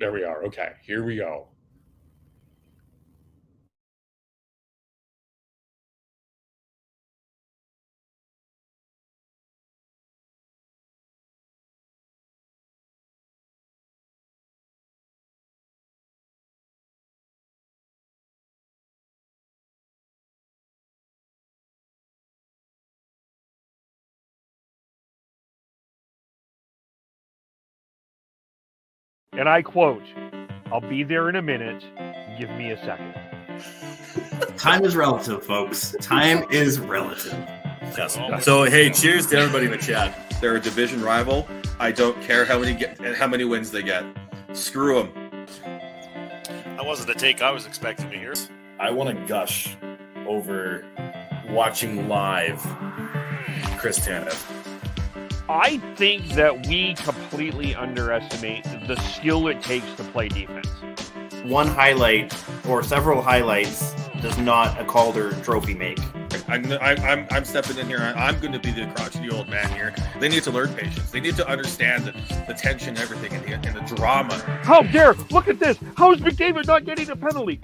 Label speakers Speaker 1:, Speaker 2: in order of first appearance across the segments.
Speaker 1: There we are. Okay, here we go.
Speaker 2: And I quote, "I'll be there in a minute. Give me a second."
Speaker 3: Time is relative, folks. Time is relative.
Speaker 4: Yes. So hey, cheers to everybody in the chat. They're a division rival. I don't care how many wins they get. Screw them.
Speaker 5: That wasn't the take I was expecting to hear.
Speaker 6: I want to gush over watching live Chris Tanev.
Speaker 2: I think that we completely underestimate the skill it takes to play defense.
Speaker 3: One highlight or several highlights does not a Calder trophy make.
Speaker 4: I'm stepping in here. I'm going to be the crotchety old man here. They need to learn patience. They need to understand the tension, and everything, and the drama.
Speaker 2: How dare! Look at this. How is McDavid not getting a penalty?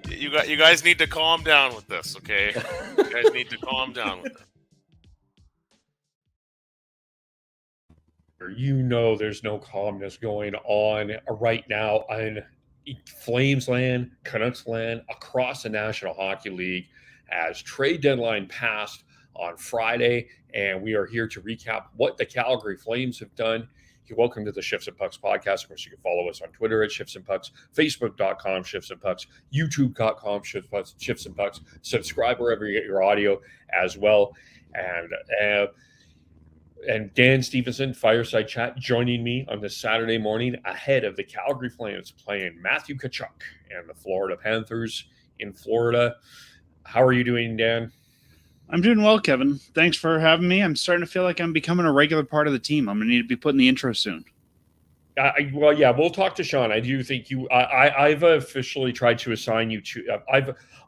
Speaker 5: You guys need to calm down with this, okay? You guys need to calm down with it.
Speaker 1: You know there's no calmness going on right now in Flames land, Canucks land, across the National Hockey League as trade deadline passed on Friday, and we are here to recap what the Calgary Flames have done. Welcome to the Shifts and Pucks podcast. Of course, you can follow us on Twitter at Shifts and Pucks, Facebook.com, Shifts and Pucks, YouTube.com, Shifts and Pucks. Subscribe wherever you get your audio as well. And Dan Stevenson, Fireside Chat, joining me on this Saturday morning ahead of the Calgary Flames playing Matthew Tkachuk and the Florida Panthers in Florida. How are you doing, Dan?
Speaker 7: I'm doing well, Kevin. Thanks for having me. I'm starting to feel like I'm becoming a regular part of the team. I'm going to need to be putting the intro soon.
Speaker 1: Well, yeah, we'll talk to Sean. I do think you. I've officially tried to assign you to.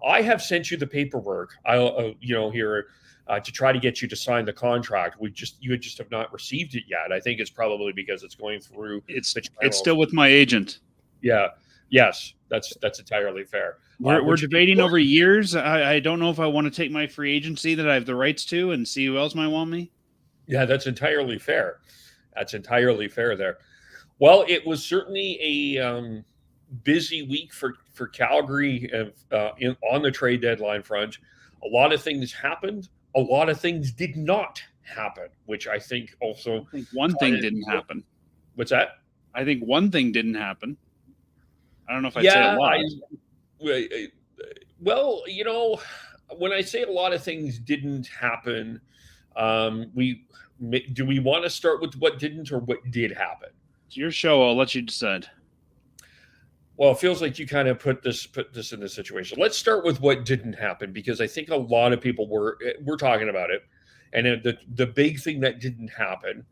Speaker 1: I have sent you the paperwork. Here. To try to get you to sign the contract. You just have not received it yet. I think it's probably because it's going through.
Speaker 7: It's still with my agent.
Speaker 1: Yeah. Yes, that's entirely fair.
Speaker 7: We're debating over years. I don't know if I want to take my free agency that I have the rights to and see who else might want me.
Speaker 1: Yeah, that's entirely fair. That's entirely fair there. Well, it was certainly a busy week for Calgary on the trade deadline front. A lot of things happened. A lot of things did not happen, which I think also.
Speaker 7: I think one thing didn't happen.
Speaker 1: What's that?
Speaker 7: I think one thing didn't happen. I don't know if I'd say a lot.
Speaker 1: Well, when I say a lot of things didn't happen, do we want to start with what didn't or what did happen?
Speaker 7: It's your show. I'll let you decide.
Speaker 1: Well, it feels like you kind of put this in this situation. Let's start with what didn't happen, because I think a lot of people were talking about it. And the big thing that didn't happen,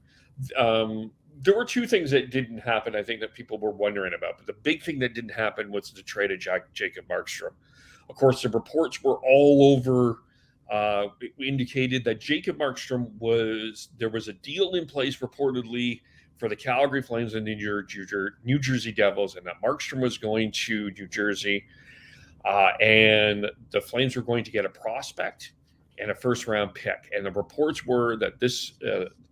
Speaker 1: there were two things that didn't happen, I think, that people were wondering about. But the big thing that didn't happen was the trade of Jacob Markstrom. Of course, the reports were all over, indicated that Jacob Markstrom there was a deal in place reportedly for the Calgary Flames and the New Jersey Devils, and that Markstrom was going to New Jersey, and the Flames were going to get a prospect and a first-round pick. And the reports were that this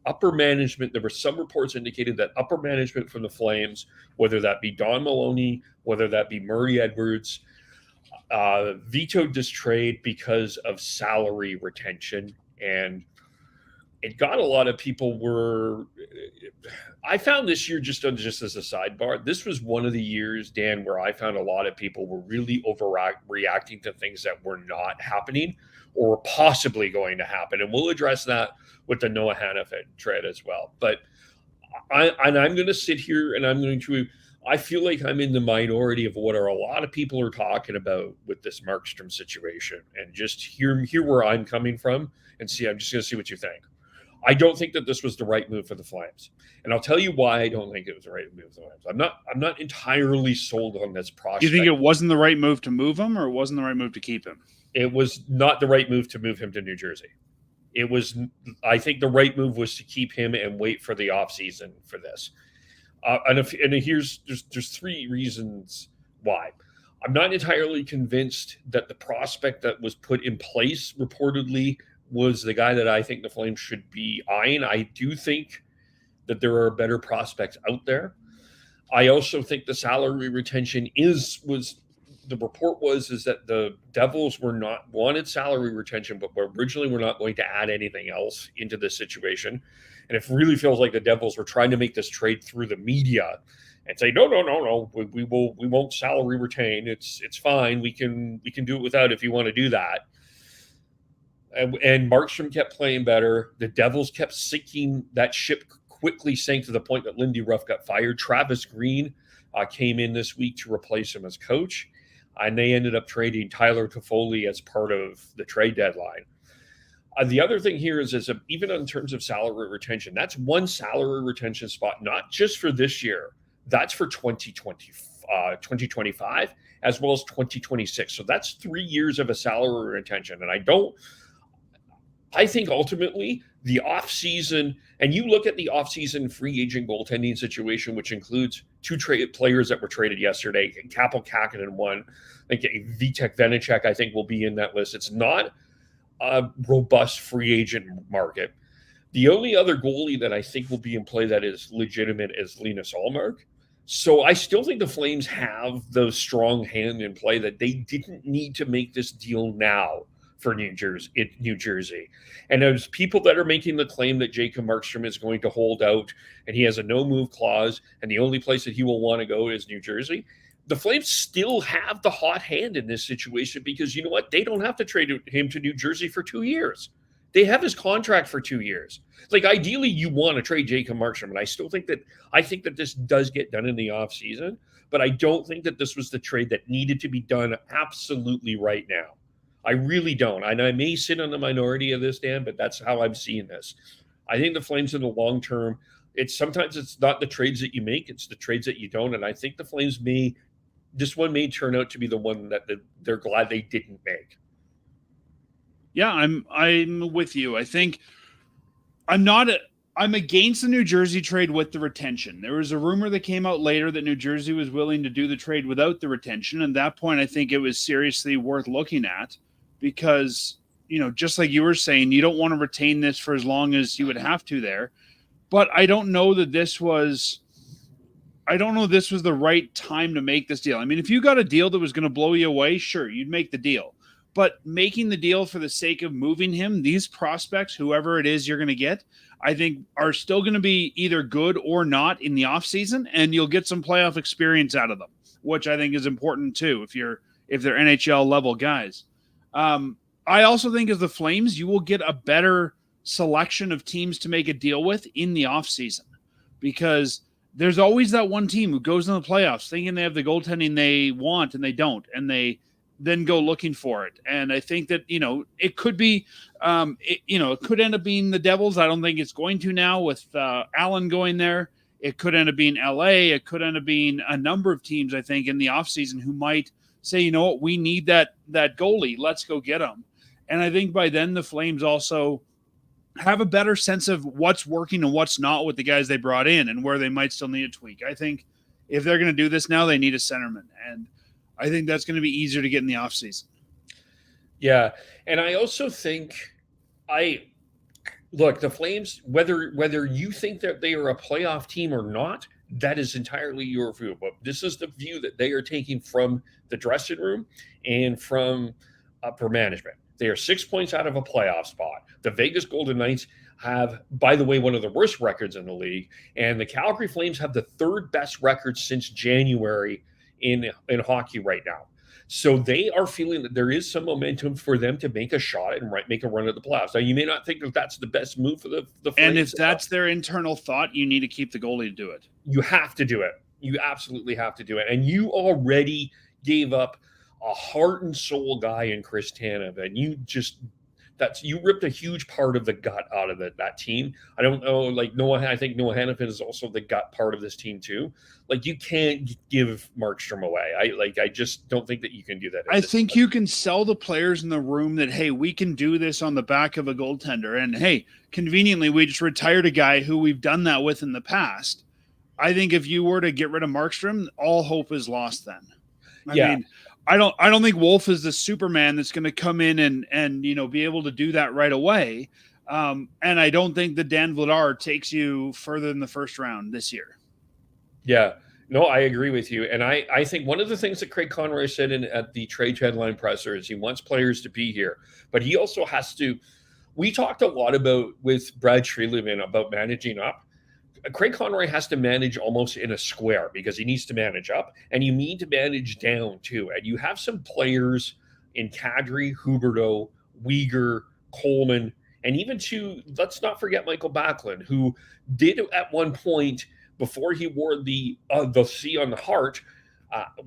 Speaker 1: upper management, there were some reports indicated that upper management from the Flames, whether that be Don Maloney, whether that be Murray Edwards, vetoed this trade because of salary retention. And it got a lot of people I found this year, just as a sidebar, this was one of the years, Dan, where I found a lot of people were really overreacting to things that were not happening or possibly going to happen. And we'll address that with the Noah Hannafin trade as well. But I'm going to sit here and I feel like I'm in the minority of what a lot of people are talking about with this Markstrom situation, and just hear where I'm coming from and see. I'm just going to see what you think. I don't think that this was the right move for the Flames, and I'll tell you why I don't think it was the right move for the Flames. I'm not entirely sold on this prospect.
Speaker 7: You think it wasn't the right move to move him, or it wasn't the right move to keep him?
Speaker 1: It was not the right move to move him to New Jersey. I think the right move was to keep him and wait for the offseason for this. There's three reasons why. I'm not entirely convinced that the prospect that was put in place reportedly was the guy that I think the Flames should be eyeing. I do think that there are better prospects out there. I also think the salary retention is the report is that the Devils wanted salary retention, but originally were not going to add anything else into this situation. And it really feels like the Devils were trying to make this trade through the media and say, no, we won't salary retain. It's fine. We can do it without if you want to do that. And Markstrom kept playing better. The Devils kept sinking. That ship quickly sank to the point that Lindy Ruff got fired. Travis Green came in this week to replace him as coach. And they ended up trading Tyler Toffoli as part of the trade deadline. The other thing here is even in terms of salary retention, that's one salary retention spot, not just for this year. That's for 2025 as well as 2026. So that's 3 years of a salary retention. And I think ultimately the offseason, and you look at the offseason free agent goaltending situation, which includes two players that were traded yesterday, Kapel Kakinen one, I think Vitek Vanacek, I think, will be in that list. It's not a robust free agent market. The only other goalie that I think will be in play that is legitimate is Linus Ullmark. So I still think the Flames have the strong hand in play that they didn't need to make this deal now for New Jersey. And there's people that are making the claim that Jacob Markstrom is going to hold out and he has a no-move clause and the only place that he will want to go is New Jersey. The Flames still have the hot hand in this situation because you know what? They don't have to trade him to New Jersey for 2 years. They have his contract for 2 years. Like ideally you want to trade Jacob Markstrom. And I think that this does get done in the offseason, but I don't think that this was the trade that needed to be done absolutely right now. I really don't. And I may sit on the minority of this, Dan, but that's how I'm seeing this. I think the Flames in the long term, sometimes it's not the trades that you make, it's the trades that you don't. And I think the Flames this one may turn out to be the one that they're glad they didn't make.
Speaker 7: Yeah, I'm with you. I think I'm against the New Jersey trade with the retention. There was a rumor that came out later that New Jersey was willing to do the trade without the retention. At that point, I think it was seriously worth looking at because, just like you were saying, you don't want to retain this for as long as you would have to there. But I don't know that this was the right time to make this deal. I mean, if you got a deal that was going to blow you away, sure, you'd make the deal. But making the deal for the sake of moving him, these prospects, whoever it is you're going to get, I think are still going to be either good or not in the offseason, and you'll get some playoff experience out of them, which I think is important too if they're NHL level guys. I also think as the Flames, you will get a better selection of teams to make a deal with in the offseason because there's always that one team who goes in the playoffs thinking they have the goaltending they want and they don't, and they then go looking for it. And I think that, it could be, it could end up being the Devils. I don't think it's going to now with Allen going there. It could end up being LA. It could end up being a number of teams, I think, in the offseason who might say, you know what, we need that goalie. Let's go get him. And I think by then the Flames also have a better sense of what's working and what's not with the guys they brought in and where they might still need a tweak. I think if they're going to do this now, they need a centerman. And I think that's going to be easier to get in the offseason.
Speaker 1: Yeah. And I also think the Flames, whether you think that they are a playoff team or not, that is entirely your view. But this is the view that they are taking from the dressing room and from upper management. They are 6 points out of a playoff spot. The Vegas Golden Knights have, by the way, one of the worst records in the league. And the Calgary Flames have the third best record since January in hockey right now. So they are feeling that there is some momentum for them to make a shot and make a run at the playoffs. Now, you may not think that that's the best move for the Flames.
Speaker 7: And if that's their internal thought, you need to keep the goalie to do it.
Speaker 1: You have to do it. You absolutely have to do it. And you already gave up a heart and soul guy in Chris Tanev, and you ripped a huge part of the gut out of that team. I don't know, I think Noah Hannafin is also the gut part of this team too. Like, you can't give Markstrom away. I just don't think that you can do that.
Speaker 7: I think you can sell the players in the room that, hey, we can do this on the back of a goaltender. And hey, conveniently, we just retired a guy who we've done that with in the past. I think if you were to get rid of Markstrom, all hope is lost then. I
Speaker 1: Yeah.
Speaker 7: mean, I don't think Wolf is the Superman that's going to come in and be able to do that right away. And I don't think that Dan Vladar takes you further than the first round this year.
Speaker 1: Yeah. No, I agree with you. And I think one of the things that Craig Conroy said at the trade deadline presser is he wants players to be here, but he also has to. We talked a lot with Brad Treliving about managing up. Craig Conroy has to manage almost in a square because he needs to manage up and you need to manage down too. And you have some players in Kadri, Huberdeau, Uyghur, Coleman, and even let's not forget Michael Backlund, who did at one point before he wore the C on the heart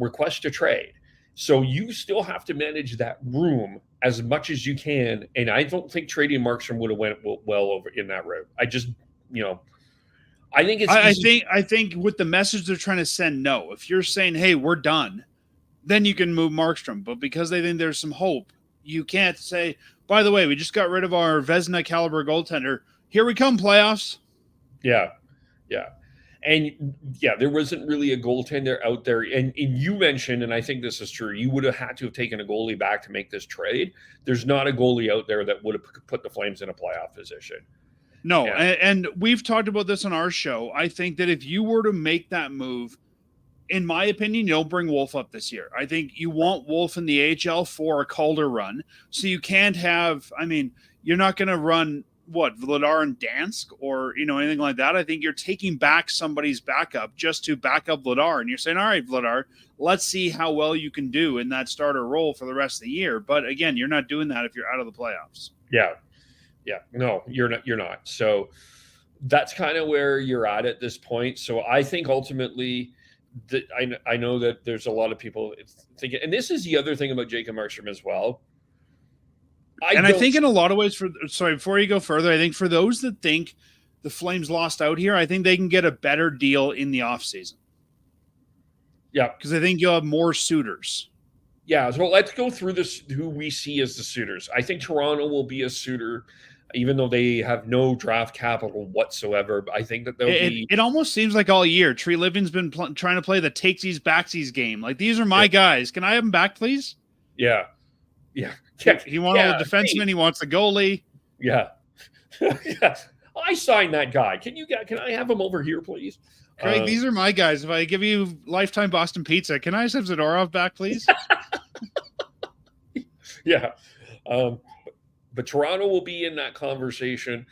Speaker 1: request to trade. So you still have to manage that room as much as you can. And I don't think trading Markstrom would have went well over in that route. I just, I think it's.
Speaker 7: I think with the message they're trying to send, no. If you're saying, "Hey, we're done," then you can move Markstrom. But because they think there's some hope, you can't say, "By the way, we just got rid of our Vezina caliber goaltender. Here we come, playoffs."
Speaker 1: Yeah, and there wasn't really a goaltender out there. And you mentioned, and I think this is true, you would have had to have taken a goalie back to make this trade. There's not a goalie out there that would have put the Flames in a playoff position.
Speaker 7: No, yeah. And we've talked about this on our show. I think that if you were to make that move, in my opinion, you don't bring Wolf up this year. I think you want Wolf in the AHL for a Calder run. So you can't have, you're not going to run, Vladar and Dansk or, anything like that. I think you're taking back somebody's backup just to back up Vladar. And you're saying, all right, Vladar, let's see how well you can do in that starter role for the rest of the year. But again, you're not doing that if you're out of the playoffs.
Speaker 1: Yeah. Yeah, no, you're not. So that's kind of where you're at this point. So I think ultimately that I know that there's a lot of people thinking, and this is the other thing about Jacob Markstrom as well.
Speaker 7: I think in a lot of ways before you go further, I think for those that think the Flames lost out here, I think they can get a better deal in the offseason.
Speaker 1: Yeah.
Speaker 7: Because I think you'll have more suitors.
Speaker 1: Yeah, so let's go through this, who we see as the suitors. I think Toronto will be a suitor, even though they have no draft capital whatsoever. I think that they'll be...
Speaker 7: It almost seems like all year, Treliving's been trying to play the takesies backsies game. Like, these are my guys. Can I have them back, please?
Speaker 1: Yeah.
Speaker 7: He wants all the defensemen. He wants the goalie.
Speaker 1: Yeah. Yeah. I signed that guy. Can I have him over here, please?
Speaker 7: Craig, these are my guys. If I give you lifetime Boston pizza, can I just have Zadorov back, please?
Speaker 1: Yeah. But Toronto will be in that conversation.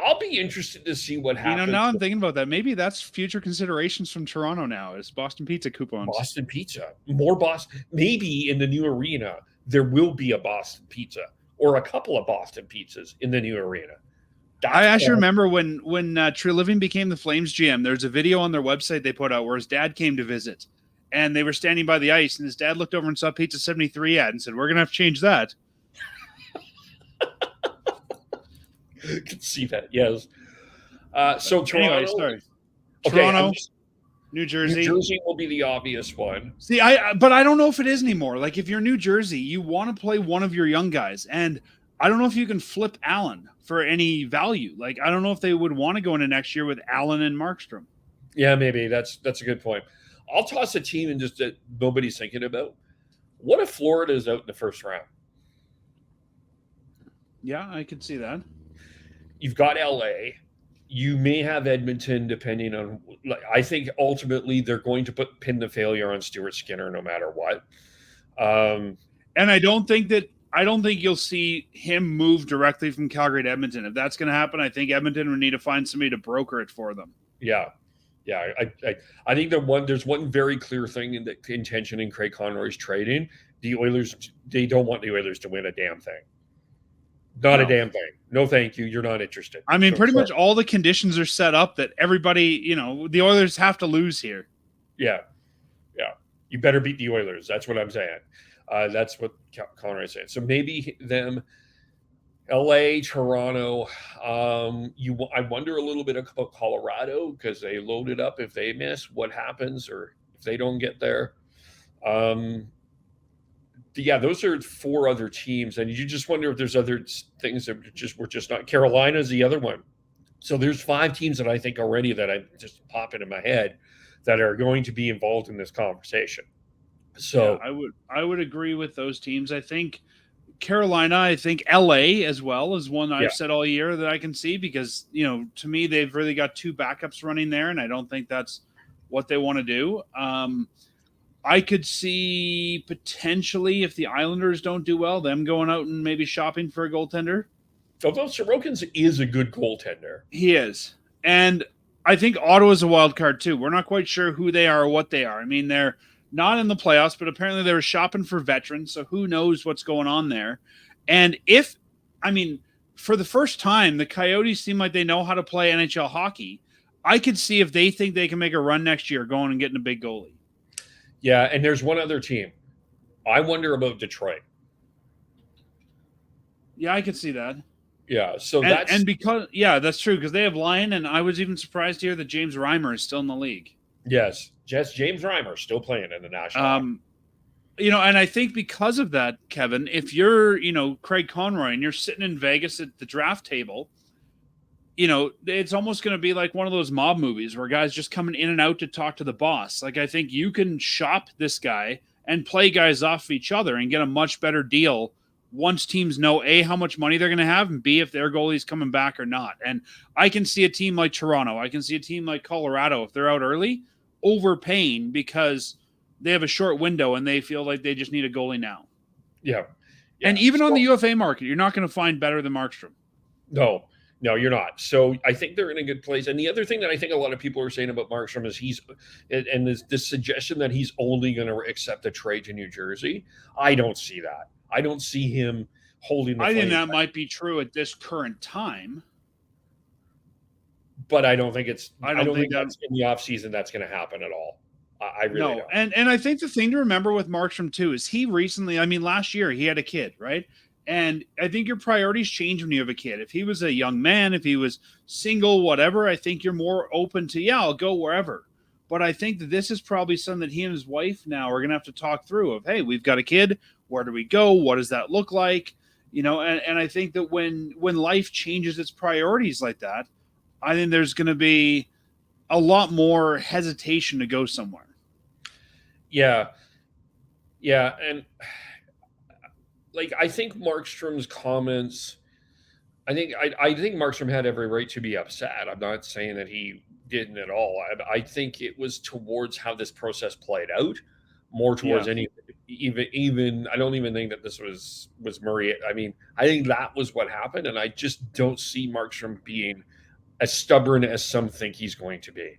Speaker 1: I'll be interested to see what happens.
Speaker 7: Now I'm thinking about that. Maybe that's future considerations from Toronto now is Boston pizza coupons.
Speaker 1: Boston pizza. More Boston. Maybe in the new arena, there will be a Boston pizza or a couple of Boston pizzas in the new arena.
Speaker 7: I actually remember when Treliving became the Flames GM, there's a video on their website they put out where his dad came to visit. And they were standing by the ice, and his dad looked over and saw Pizza 73 ad and said, "We're going to have to change that."
Speaker 1: Could see that, yes. So Toronto.
Speaker 7: Anyway, sorry.
Speaker 1: Okay,
Speaker 7: Toronto, New Jersey.
Speaker 1: New Jersey will be the obvious one.
Speaker 7: See, but I don't know if it is anymore. Like, if you're New Jersey, you want to play one of your young guys. And I don't know if you can flip Allen for any value. Like, I don't know if they would want to go into next year with Allen and Markstrom.
Speaker 1: Yeah, maybe. That's a good point. I'll toss a team and just that nobody's thinking about. What if Florida is out in the first round?
Speaker 7: Yeah, I could see that.
Speaker 1: You've got LA. You may have Edmonton, depending on. I think ultimately they're going to pin the failure on Stuart Skinner no matter what.
Speaker 7: And I don't think you'll see him move directly from Calgary to Edmonton. If that's going to happen, I think Edmonton would need to find somebody to broker it for them.
Speaker 1: Yeah. I think there's one very clear thing in the intention in Craig Conroy's trading. The Oilers, they don't want the Oilers to win a damn thing. Not a damn thing. No, thank you. You're not interested.
Speaker 7: I mean, pretty much all the conditions are set up that everybody, the Oilers have to lose here.
Speaker 1: Yeah. You better beat the Oilers. That's what I'm saying. That's what Conroy is saying. So maybe them, LA, Toronto. I wonder a little bit about Colorado because they loaded up. If they miss, what happens, or if they don't get there? Yeah, those are four other teams, and you just wonder if there's other things that were just not. Carolina's the other one. So there's 5 teams that I think already that I just pop into my head that are going to be involved in this conversation. So
Speaker 7: Yeah, I would agree with those teams. I think Carolina, I think LA as well is one
Speaker 1: yeah,
Speaker 7: I've said all year that I can see because, to me, they've really got 2 backups running there, and I don't think that's what they want to do. I could see potentially, if the Islanders don't do well, them going out and maybe shopping for a goaltender.
Speaker 1: although Sorokin's is a good goaltender.
Speaker 7: He is. And I think Ottawa's a wild card too. We're not quite sure who they are or what they are. I mean, they're not in the playoffs, but apparently they were shopping for veterans, so who knows what's going on there. And for the first time, the Coyotes seem like they know how to play NHL hockey. I could see if they think they can make a run next year going and getting a big goalie.
Speaker 1: Yeah, and there's one other team. I wonder about Detroit.
Speaker 7: Yeah, I could see that.
Speaker 1: Yeah, so
Speaker 7: that's true because they have Lyon, and I was even surprised to hear that James Reimer is still in the league.
Speaker 1: yes, James Reimer still playing in the National.
Speaker 7: And I think because of that, Kevin, if you're, Craig Conroy and you're sitting in Vegas at the draft table, it's almost going to be like one of those mob movies where guys just coming in and out to talk to the boss. Like, I think you can shop this guy and play guys off of each other and get a much better deal once teams know A, how much money they're going to have, and B, if their goalie's coming back or not. And I can see a team like Toronto, I can see a team like Colorado, if they're out early, overpaying because they have a short window and they feel like they just need a goalie now.
Speaker 1: Yeah.
Speaker 7: And even on the UFA market, you're not going to find better than Markstrom.
Speaker 1: No, you're not. So I think they're in a good place. And the other thing that I think a lot of people are saying about Markstrom is this suggestion that he's only going to accept a trade to New Jersey. I don't see that. I don't see him holding the
Speaker 7: I think
Speaker 1: Flames
Speaker 7: that might be true at this current time.
Speaker 1: But I don't think
Speaker 7: I don't think
Speaker 1: that's in the offseason that's going to happen at all. I really don't.
Speaker 7: And I think the thing to remember with Markstrom too is he recently, last year he had a kid, right? And I think your priorities change when you have a kid. If he was a young man, if he was single, whatever, I think you're more open to, I'll go wherever. But I think that this is probably something that he and his wife now are going to have to talk through of, hey, we've got a kid. Where do we go? What does that look like? And I think that when life changes its priorities like that, I think there's going to be a lot more hesitation to go somewhere.
Speaker 1: Yeah. Yeah. And I think Markstrom's comments, I think Markstrom had every right to be upset. I'm not saying that he didn't at all. I think it was towards how this process played out, more towards even I don't even think that this was Murray. I mean, I think that was what happened, and I just don't see Markstrom being as stubborn as some think he's going to be.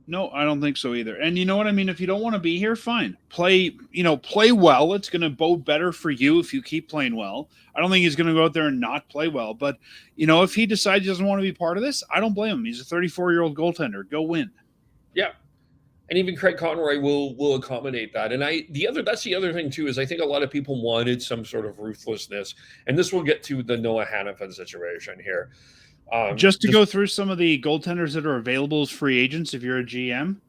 Speaker 7: No, I don't think so either. And you know what I mean? If you don't want to be here, fine. Play well. It's going to bode better for you if you keep playing well. I don't think he's going to go out there and not play well. But, if he decides he doesn't want to be part of this, I don't blame him. He's a 34-year-old goaltender. Go win.
Speaker 1: Yeah. And even Craig Conroy will accommodate that. And that's the other thing too, is I think a lot of people wanted some sort of ruthlessness. And this will get to the Noah Hannafin situation here.
Speaker 7: Just to go through some of the goaltenders that are available as free agents, if you're a GM,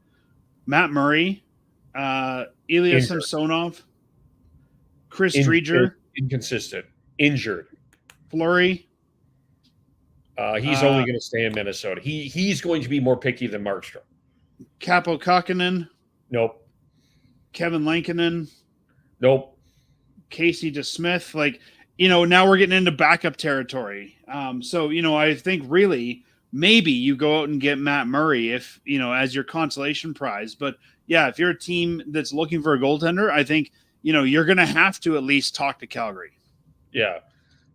Speaker 7: Matt Murray, Ilya Samsonov, Chris Driedger,
Speaker 1: inconsistent, injured.
Speaker 7: Fleury.
Speaker 1: He's only going to stay in Minnesota. He's going to be more picky than Markstrom.
Speaker 7: Capo Kakkonen.
Speaker 1: Nope.
Speaker 7: Kevin Lankinen.
Speaker 1: Nope.
Speaker 7: Casey DeSmith. Now we're getting into backup territory. So, I think really maybe you go out and get Matt Murray if, as your consolation prize. But yeah, if you're a team that's looking for a goaltender, I think, you're going to have to at least talk to Calgary.
Speaker 1: Yeah.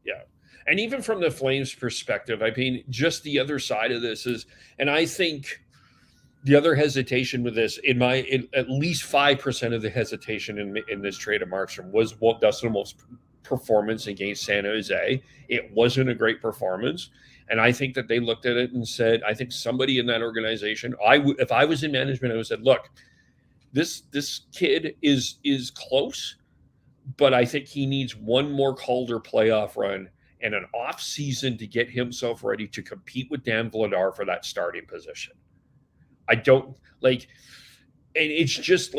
Speaker 1: Yeah. And even from the Flames perspective, I mean, just the other side of this is, and I think the other hesitation with this, at least 5% of the hesitation in this trade of Markstrom was Dustin Wolf's performance against San Jose. It wasn't a great performance. And I think that they looked at it and said, I think somebody in that organization, if I was in management, I would have said, look, this kid is close, but I think he needs one more Calder playoff run and an off season to get himself ready to compete with Dan Vladar for that starting position. I don't and it's just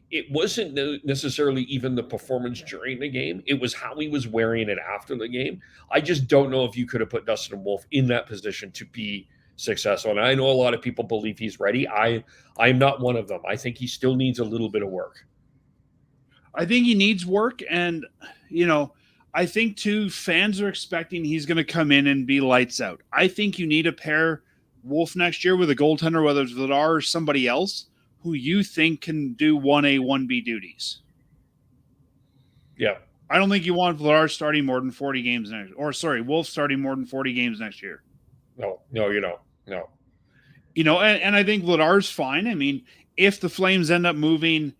Speaker 1: it wasn't necessarily even the performance during the game. It was how he was wearing it after the game. I just don't know if you could have put Dustin Wolf in that position to be successful. And I know a lot of people believe he's ready. I'm not one of them. I think he still needs a little bit of work.
Speaker 7: I think he needs work. And, I think too, fans are expecting he's going to come in and be lights out. I think you need to pair Wolf next year with a goaltender, whether it's Vladar or somebody else, who you think can do 1A, 1B duties.
Speaker 1: Yeah.
Speaker 7: I don't think you want Vladar starting more than 40 games Wolf starting more than 40 games next year.
Speaker 1: No, you don't. No.
Speaker 7: And I think Vladar's fine. I mean, if the Flames end up moving,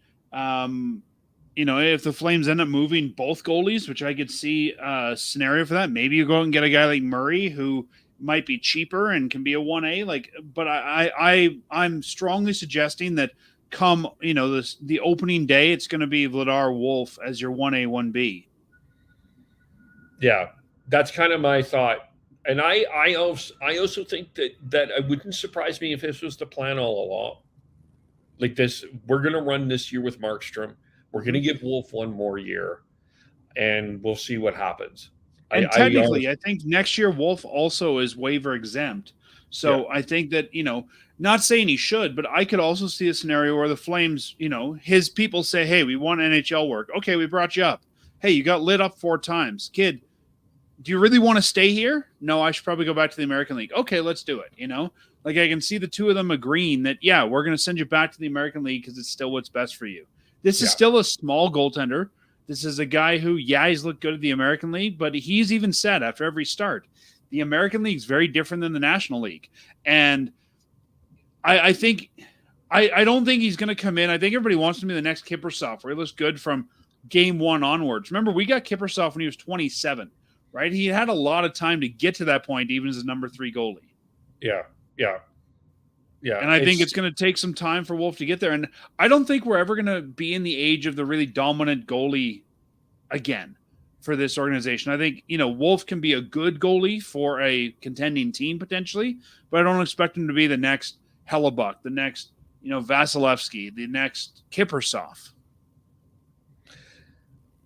Speaker 7: if the Flames end up moving both goalies, which I could see a scenario for that, maybe you go and get a guy like Murray who might be cheaper and can be a 1A. But I'm strongly suggesting that come, the opening day, it's going to be Vladar Wolf as your 1A, 1B.
Speaker 1: Yeah, that's kind of my thought. And I also think that it wouldn't surprise me if this was the plan all along. Like this, we're going to run this year with Markstrom. We're going to give Wolf one more year, and we'll see what happens.
Speaker 7: And technically, I think next year Wolf also is waiver exempt. So yeah. I think that, not saying he should, but I could also see a scenario where the Flames, his people say, hey, we want NHL work. Okay, we brought you up. Hey, you got lit up 4 times. Kid, do you really want to stay here? No, I should probably go back to the American League. Okay, let's do it. I can see the two of them agreeing that, yeah, we're going to send you back to the American League because it's still what's best for you. This is still a small goaltender. This is a guy who, he's looked good at the American League, but he's even said after every start, the American League is very different than the National League. And I think I don't think he's going to come in. I think everybody wants him to be the next Kiprusoff, where he looks good from game 1 onwards. Remember, we got Kiprusoff when he was 27, right? He had a lot of time to get to that point, even as a number 3 goalie.
Speaker 1: Yeah.
Speaker 7: And I think it's going to take some time for Wolf to get there. And I don't think we're ever going to be in the age of the really dominant goalie again for this organization. I think, Wolf can be a good goalie for a contending team potentially, but I don't expect him to be the next Hellebuck, the next, Vasilevsky, the next Kiprusoff.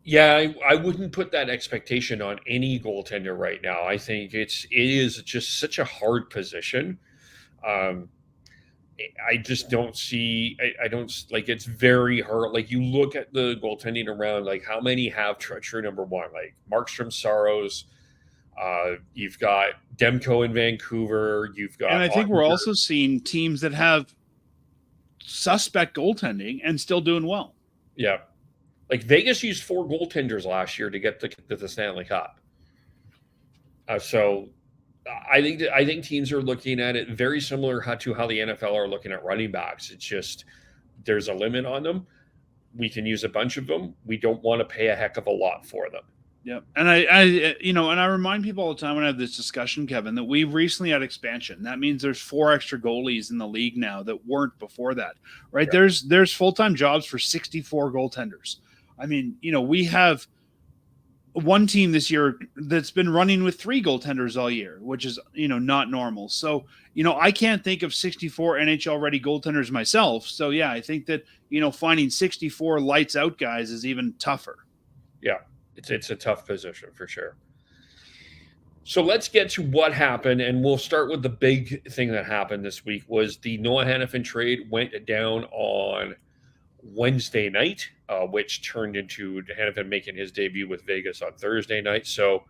Speaker 1: Yeah, I wouldn't put that expectation on any goaltender right now. I think it is just such a hard position. I just don't see. I don't like. It's very hard. Like you look at the goaltending around. Like how many have true number 1? Like Markstrom, Saros. You've got Demko in Vancouver. You've got.
Speaker 7: And I think we're also seeing teams that have suspect goaltending and still doing well.
Speaker 1: Yeah, like Vegas used 4 goaltenders last year to get the Stanley Cup. So. I think teams are looking at it very similar to how the NFL are looking at running backs. It's just there's a limit on them. We can use a bunch of them. We don't want to pay a heck of a lot for them.
Speaker 7: Yeah, and I remind people all the time when I have this discussion, Kevin, that we recently had expansion. That means there's 4 extra goalies in the league now that weren't before that, right? Yeah. There's full-time jobs for 64 goaltenders. I mean, we have one team this year that's been running with 3 goaltenders all year, which is, not normal. So, I can't think of 64 NHL ready goaltenders myself. So yeah, I think that, finding 64 lights out guys is even tougher.
Speaker 1: Yeah. It's a tough position for sure. So let's get to what happened, and we'll start with the big thing that happened this week was the Noah Hanifin trade went down on Wednesday night, which turned into Hanifin making his debut with Vegas on Thursday night. So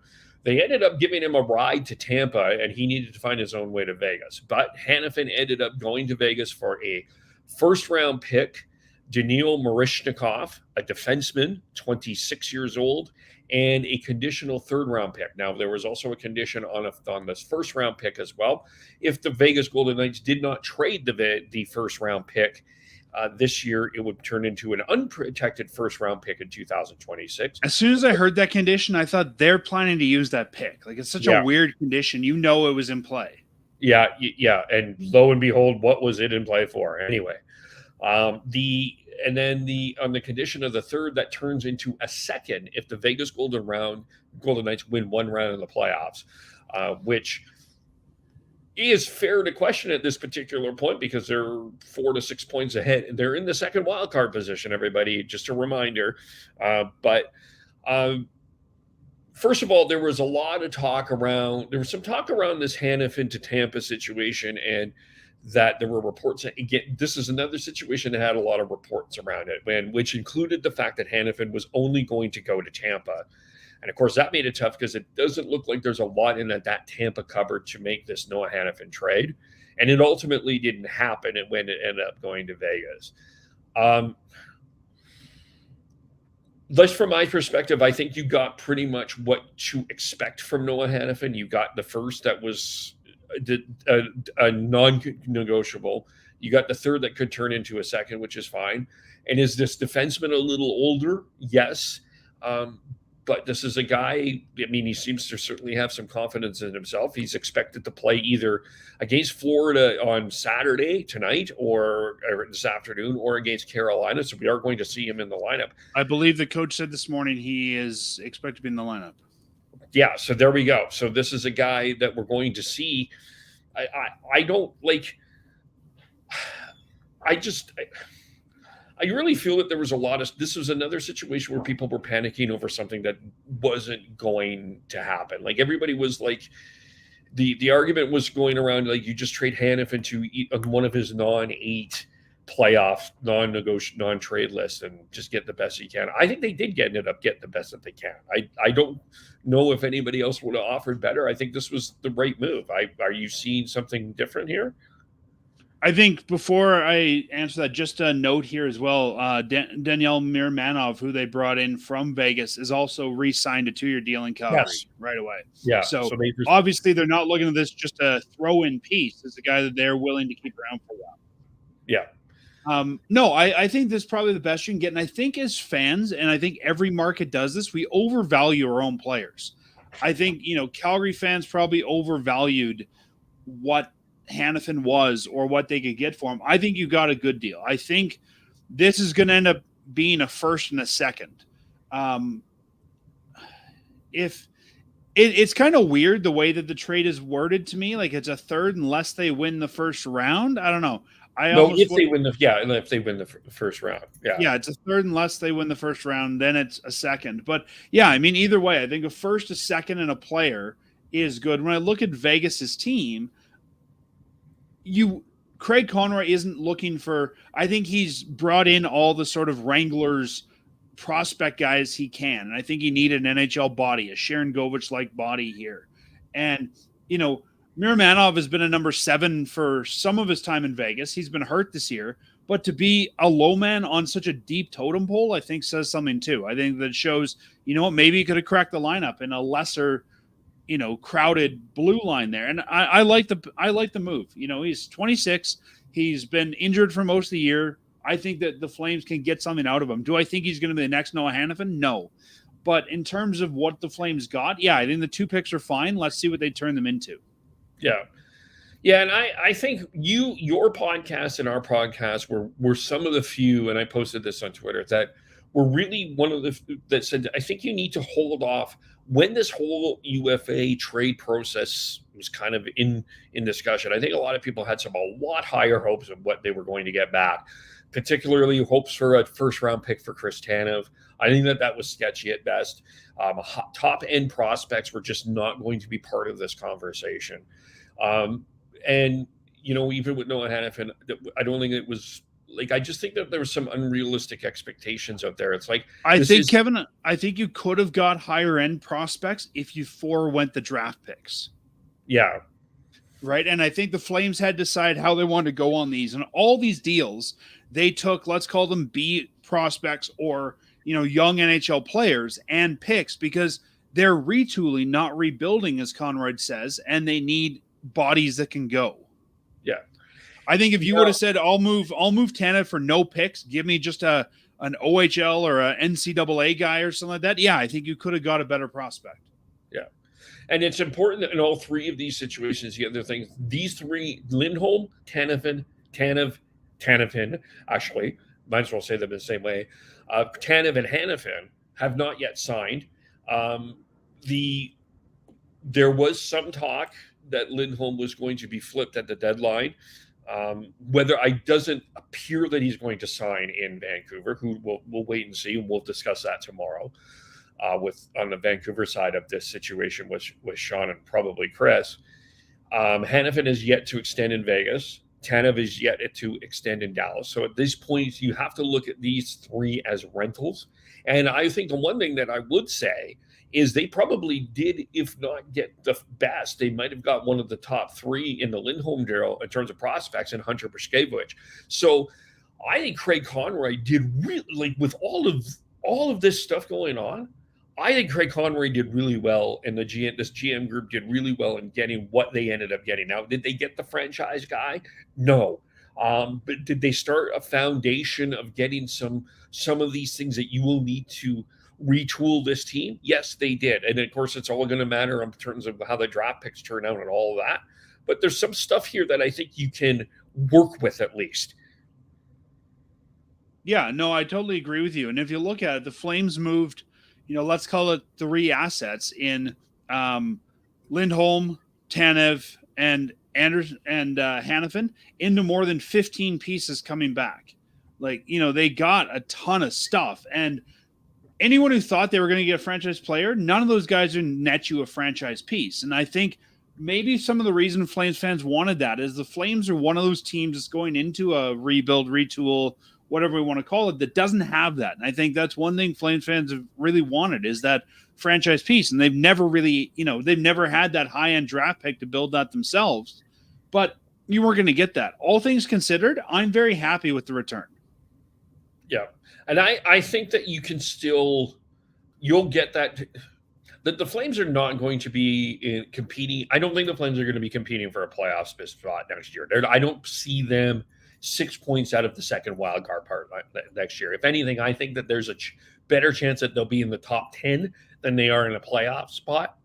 Speaker 1: they ended up giving him a ride to Tampa, and he needed to find his own way to Vegas. But Hanifin ended up going to Vegas for a first-round pick, Daniil Marishnikov, a defenseman, 26 years old, and a conditional third-round pick. Now, there was also a condition on this first-round pick as well. If the Vegas Golden Knights did not trade the first-round pick, this year, it would turn into an unprotected first-round pick in 2026.
Speaker 7: As soon as I heard that condition, I thought they're planning to use that pick. Like, it's such a weird condition. It was in play.
Speaker 1: Yeah. And lo and behold, what was it in play for? Anyway, on the condition of the third, that turns into a second if the Vegas Golden Knights win one round in the playoffs, which is fair to question at this particular point because they're 4 to 6 points ahead. They're in the second wild card position, everybody, just a reminder. But first of all, there was a lot of talk around, there was some talk around this Hanifin to Tampa situation, and that there were reports. Again, this is another situation that had a lot of reports around it, which included the fact that Hanifin was only going to go to Tampa. And of course, that made it tough because it doesn't look like there's a lot in that Tampa cupboard to make this Noah Hanifin trade. And it ultimately didn't happen when it ended up going to Vegas. Just from my perspective, I think you got pretty much what to expect from Noah Hanifin. You got the first that was a non-negotiable. You got the third that could turn into a second, which is fine. And is this defenseman a little older? Yes. But this is a guy, I mean, he seems to certainly have some confidence in himself. He's expected to play either against Florida on Saturday tonight or this afternoon or against Carolina. So we are going to see him in the lineup.
Speaker 7: I believe the coach said this morning he is expected to be in the lineup. Yeah,
Speaker 1: so there we go. So this is a guy that we're going to see. I don't like – I really feel that there was a lot of – this was another situation where people were panicking over something that wasn't going to happen. Like everybody was like – the argument was going around like you just trade Hanifin to one of his non-8 playoff, non-trade lists and just get the best you can. I think they did end up getting the best that they can. I don't know if anybody else would have offered better. I think this was the right move. Are you seeing something different here?
Speaker 7: I think before I answer that, just a note here as well. Daniel Mirmanov, who they brought in from Vegas, is also re-signed a 2-year deal in Calgary right away.
Speaker 1: Yeah.
Speaker 7: So obviously they're not looking at this just a throw-in piece. It's a guy that they're willing to keep around for a while.
Speaker 1: Yeah.
Speaker 7: No, I think this is probably the best you can get. And I think as fans, and I think every market does this, we overvalue our own players. I think, Calgary fans probably overvalued what Hanifin was or what they could get for him. I think you got a good deal. I think this is going to end up being a first and a second. If it's kind of weird the way that the trade is worded to me, like it's a third unless they win the first round. I don't know.
Speaker 1: If they win the first round.
Speaker 7: Yeah, it's a third unless they win the first round, then it's a second. But yeah, I mean, either way, I think a first, a second, and a player is good. When I look at Vegas's team, Craig Conroy isn't looking for. I think he's brought in all the sort of Wranglers prospect guys he can, and I think he needed an NHL body, a Sharon Govich-like body here, and Mirmanov has been a number 7 for some of his time in Vegas. He's been hurt this year, but to be a low man on such a deep totem pole, I think says something too. I think that shows, maybe he could have cracked the lineup in a lesser, crowded blue line there. And I like the move. He's 26. He's been injured for most of the year. I think that the Flames can get something out of him. Do I think he's going to be the next Noah Hanifin? No. But in terms of what the Flames got, yeah, I think the 2 picks are fine. Let's see what they turn them into.
Speaker 1: Yeah, and I think your podcast and our podcast were some of the few, and I posted this on Twitter, that were really one of the that said, I think you need to hold off when this whole UFA trade process was kind of in discussion. I think a lot of people had a lot higher hopes of what they were going to get back, particularly hopes for a first-round pick for Chris Tanev. I think that was sketchy at best. Top-end prospects were just not going to be part of this conversation. And, even with Noah Hanifin, I don't think it was like, I just think that there was some unrealistic expectations out there. It's like,
Speaker 7: Kevin, I think you could have got higher end prospects if you forewent the draft picks.
Speaker 1: Yeah.
Speaker 7: Right. And I think the Flames had to decide how they wanted to go on these, and all these deals they took, let's call them B prospects or, young NHL players and picks, because they're retooling, not rebuilding, as Conrad says, and they need bodies that can go.
Speaker 1: Yeah.
Speaker 7: I think if you would have said, I'll move Tanev for no picks, give me just an OHL or an NCAA guy or something like that. Yeah, I think you could have got a better prospect.
Speaker 1: Yeah. And it's important that in all 3 of these situations, the other things, these 3, Lindholm, Tanev, actually, might as well say them in the same way. Tanev and Hanifin have not yet signed. There was some talk that Lindholm was going to be flipped at the deadline. Whether it doesn't appear that he's going to sign in Vancouver, who we'll wait and see, and we'll discuss that tomorrow with on the Vancouver side of this situation with Sean and probably Chris. Hanifin is yet to extend in Vegas. Tanev is yet to extend in Dallas. So at this point, you have to look at these three as rentals. And I think the one thing that I would say is they probably did, if not get the best, they might have got one of the top three in the Lindholm deal in terms of prospects and Hunter Brzkevich. So I think Craig Conroy did really, like, with all of this stuff going on, I think Craig Conroy did really well, and this GM group did really well in getting what they ended up getting. Now, did they get the franchise guy? No. But did they start a foundation of getting some of these things that you will need to retool this team? Yes, they did. And of course, it's all going to matter in terms of how the draft picks turn out and all of that. But there's some stuff here that I think you can work with at least.
Speaker 7: Yeah, no, I totally agree with you. And if you look at it, the Flames moved, let's call it three assets in Lindholm, Tanev, and Anders and Hanifin into more than 15 pieces coming back. Like, they got a ton of stuff. And anyone who thought they were going to get a franchise player, none of those guys are net you a franchise piece. And I think maybe some of the reason Flames fans wanted that is the Flames are one of those teams that's going into a rebuild, retool, whatever we want to call it, that doesn't have that. And I think that's one thing Flames fans have really wanted is that franchise piece. And they've never really, they've never had that high-end draft pick to build that themselves. But you weren't going to get that. All things considered, I'm very happy with the return.
Speaker 1: Yeah. And I think that you can still, you'll get that. The Flames are not going to be competing. I don't think the Flames are going to be competing for a playoff spot next year. I don't see them 6 points out of the second wild card part next year. If anything, I think that there's a better chance that they'll be in the top 10 than they are in a playoff spot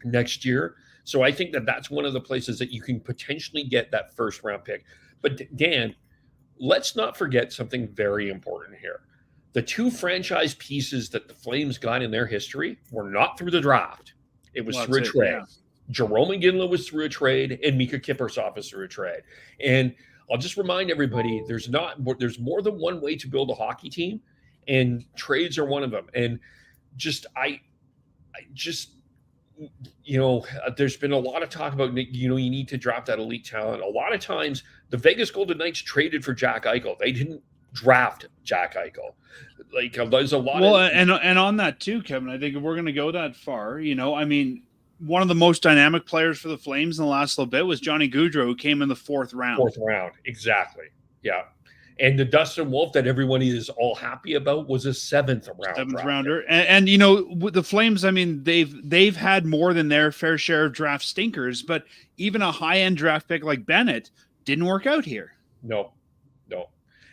Speaker 1: next year. So I think that that's one of the places that you can potentially get that first round pick. But Dan, let's not forget something very important here. The two franchise pieces that the Flames got in their history were not through the draft. It was through a trade. Yeah. Jerome Iginla was through a trade, and Mika Kiprusoff was through a trade. And I'll just remind everybody, there's more than one way to build a hockey team, and trades are one of them. And there's been a lot of talk about, you need to draft that elite talent. A lot of times the Vegas Golden Knights traded for Jack Eichel. They didn't draft Jack Eichel. Like, there's a lot
Speaker 7: and on that too, Kevin, I think if we're going to go that far, one of the most dynamic players for the Flames in the last little bit was Johnny Gaudreau, who came in the fourth round.
Speaker 1: Exactly. Yeah. And the Dustin Wolf that everyone is all happy about was a seventh rounder.
Speaker 7: And the Flames, they've had more than their fair share of draft stinkers, but even a high-end draft pick like Bennett didn't work out here.
Speaker 1: No.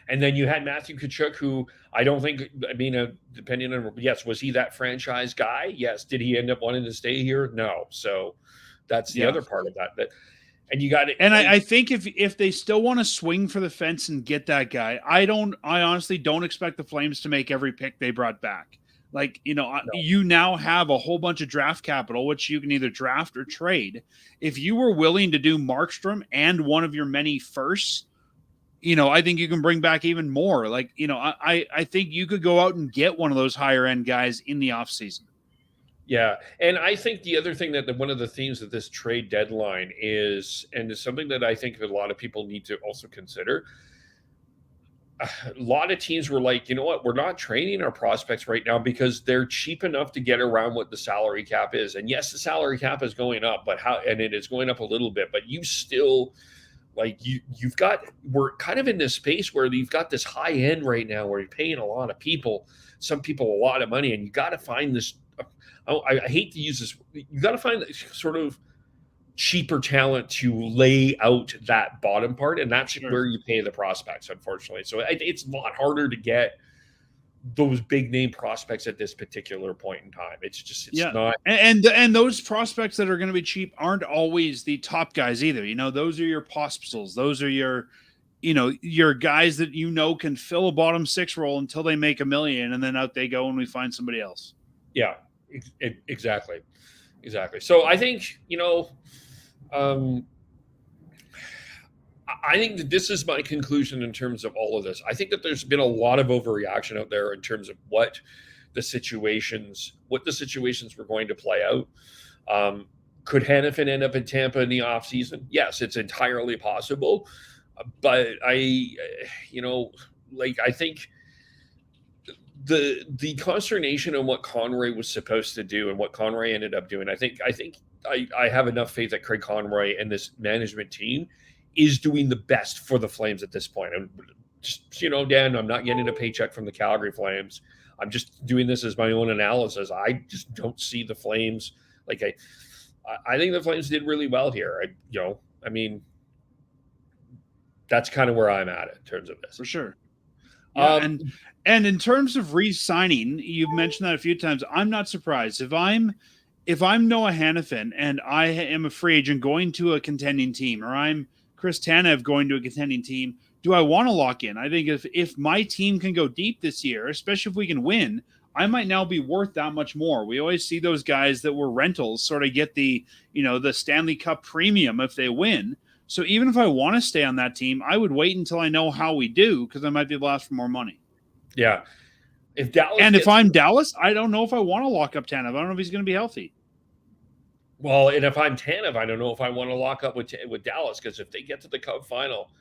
Speaker 1: And then you had Matthew Tkachuk, who I don't think, depending on, yes, was he that franchise guy? Yes. Did he end up wanting to stay here? No. So that's the other part of that. And you got it.
Speaker 7: And I think if they still want to swing for the fence and get that guy, I honestly don't expect the Flames to make every pick they brought back. Like, no. You now have a whole bunch of draft capital, which you can either draft or trade. If you were willing to do Markstrom and one of your many firsts, I think you can bring back even more. Like, I think you could go out and get one of those higher end guys in the offseason.
Speaker 1: Yeah. And I think the other thing that one of the themes of this trade deadline is, and is something that I think a lot of people need to also consider. A lot of teams were like, you know what, we're not trading our prospects right now because they're cheap enough to get around what the salary cap is. And yes, the salary cap is going up, and it is going up a little bit, but you still, like, we're kind of in this space where you've got this high end right now where you're paying a lot of people, some people a lot of money, and you got to find this. I hate to use this. You got to find sort of cheaper talent to lay out that bottom part, and that's where you pay the prospects, unfortunately. So it's a lot harder to get those big name prospects at this particular point in time. It's not.
Speaker 7: And those prospects that are going to be cheap aren't always the top guys either. Those are your Pospisols. Those are your guys that can fill a bottom six role until they make $1 million, and then out they go, and we find somebody else.
Speaker 1: Yeah, exactly. So I think Um, I think that this is my conclusion in terms of all of this. I think that there's been a lot of overreaction out there in terms of what the situations were going to play out. Could Hannafin end up in Tampa in the offseason? Yes, it's entirely possible. But I think the consternation on what Conroy was supposed to do and what Conroy ended up doing, I have enough faith that Craig Conroy and this management team is doing the best for the Flames at this point. And just, Dan, I'm not getting a paycheck from the Calgary Flames. I'm just doing this as my own analysis. I just don't see the Flames. I think the Flames did really well here. That's kind of where I'm at in terms of this.
Speaker 7: For sure. Yeah, and in terms of re-signing, you've mentioned that a few times. I'm not surprised. If I'm Noah Hannafin and I am a free agent going to a contending team, or I'm Chris Tanev going to a contending team, do I want to lock in? I think if my team can go deep this year, especially if we can win, I might now be worth that much more. We always see those guys that were rentals sort of get the Stanley Cup premium if they win. So even if I want to stay on that team, I would wait until I know how we do, because I might be able to ask for more money.
Speaker 1: Yeah. If I'm
Speaker 7: Dallas, I don't know if I want to lock up Tanev. I don't know if he's going to be healthy.
Speaker 1: Well, and if I'm Tanev, I don't know if I want to lock up with Dallas, because if they get to the Cup final,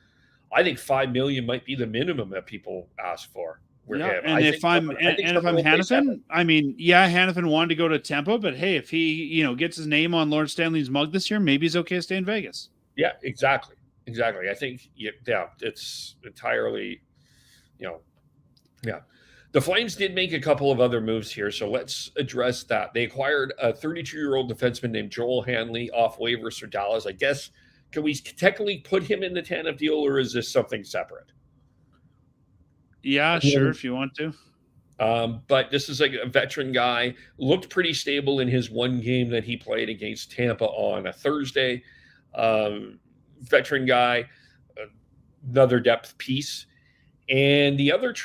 Speaker 1: I think $5 million might be the minimum that people ask for.
Speaker 7: If I'm Hannafin, Hannafin wanted to go to Tampa, but hey, if he gets his name on Lord Stanley's mug this year, maybe he's okay to stay in Vegas.
Speaker 1: Yeah, exactly. I think it's entirely, The Flames did make a couple of other moves here, so let's address that. They acquired a 32-year-old defenseman named Joel Hanley off waivers for Dallas. I guess, can we technically put him in the Tanev deal, or is this something separate?
Speaker 7: Yeah, sure, if you want to.
Speaker 1: But this is like a veteran guy, looked pretty stable in his one game that he played against Tampa on a Thursday. Veteran guy, another depth piece. And the other,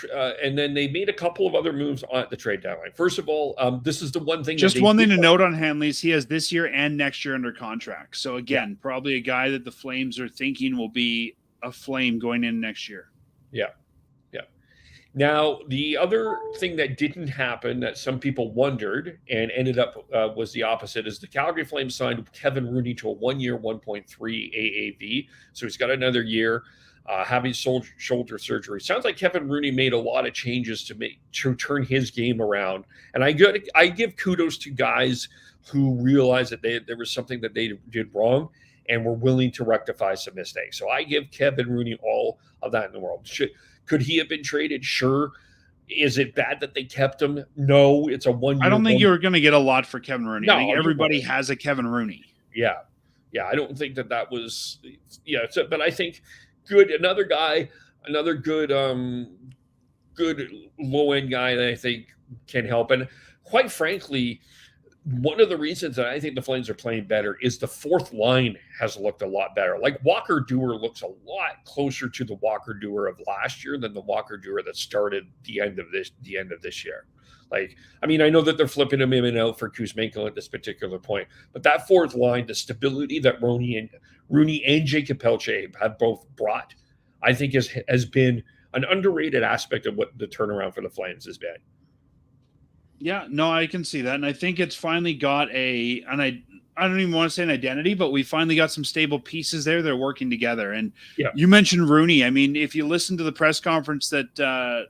Speaker 1: and then they made a couple of other moves on the trade deadline. First of all, this is the one thing.
Speaker 7: Just one thing to note on Hanley's, he has this year and next year under contract. So again, probably a guy that the Flames are thinking will be a Flame going in next year.
Speaker 1: Yeah. Now, the other thing that didn't happen that some people wondered and ended up was the opposite, is the Calgary Flames signed Kevin Rooney to a 1-year, $1.3 AAV. So he's got another year. Having shoulder surgery. Sounds like Kevin Rooney made a lot of changes to turn his game around. And I give kudos to guys who realized that there was something that they did wrong and were willing to rectify some mistakes. So I give Kevin Rooney all of that in the world. Could he have been traded? Sure. Is it bad that they kept him? No, it's a 1 year.
Speaker 7: I don't think you were going to get a lot for Kevin Rooney.
Speaker 1: No,
Speaker 7: I think everybody has a Kevin Rooney.
Speaker 1: Yeah. I don't think that was. Yeah, but I think. Good, another guy, another good low end guy that I think can help. And quite frankly, one of the reasons that I think the Flames are playing better is the fourth line has looked a lot better. Like Walker Duehr looks a lot closer to the Walker Duehr of last year than the Walker Duehr that started the end of this year. I know that they're flipping him in and out for Kuzmenko at this particular point, but that fourth line, the stability that Rooney and Jacob Pelche have both brought, I think has been an underrated aspect of what the turnaround for the Flames has been.
Speaker 7: Yeah, no, I can see that. And I think it's finally got I don't even want to say an identity, but we finally got some stable pieces there. They're working together. And you mentioned Rooney. I mean, if you listen to the press conference that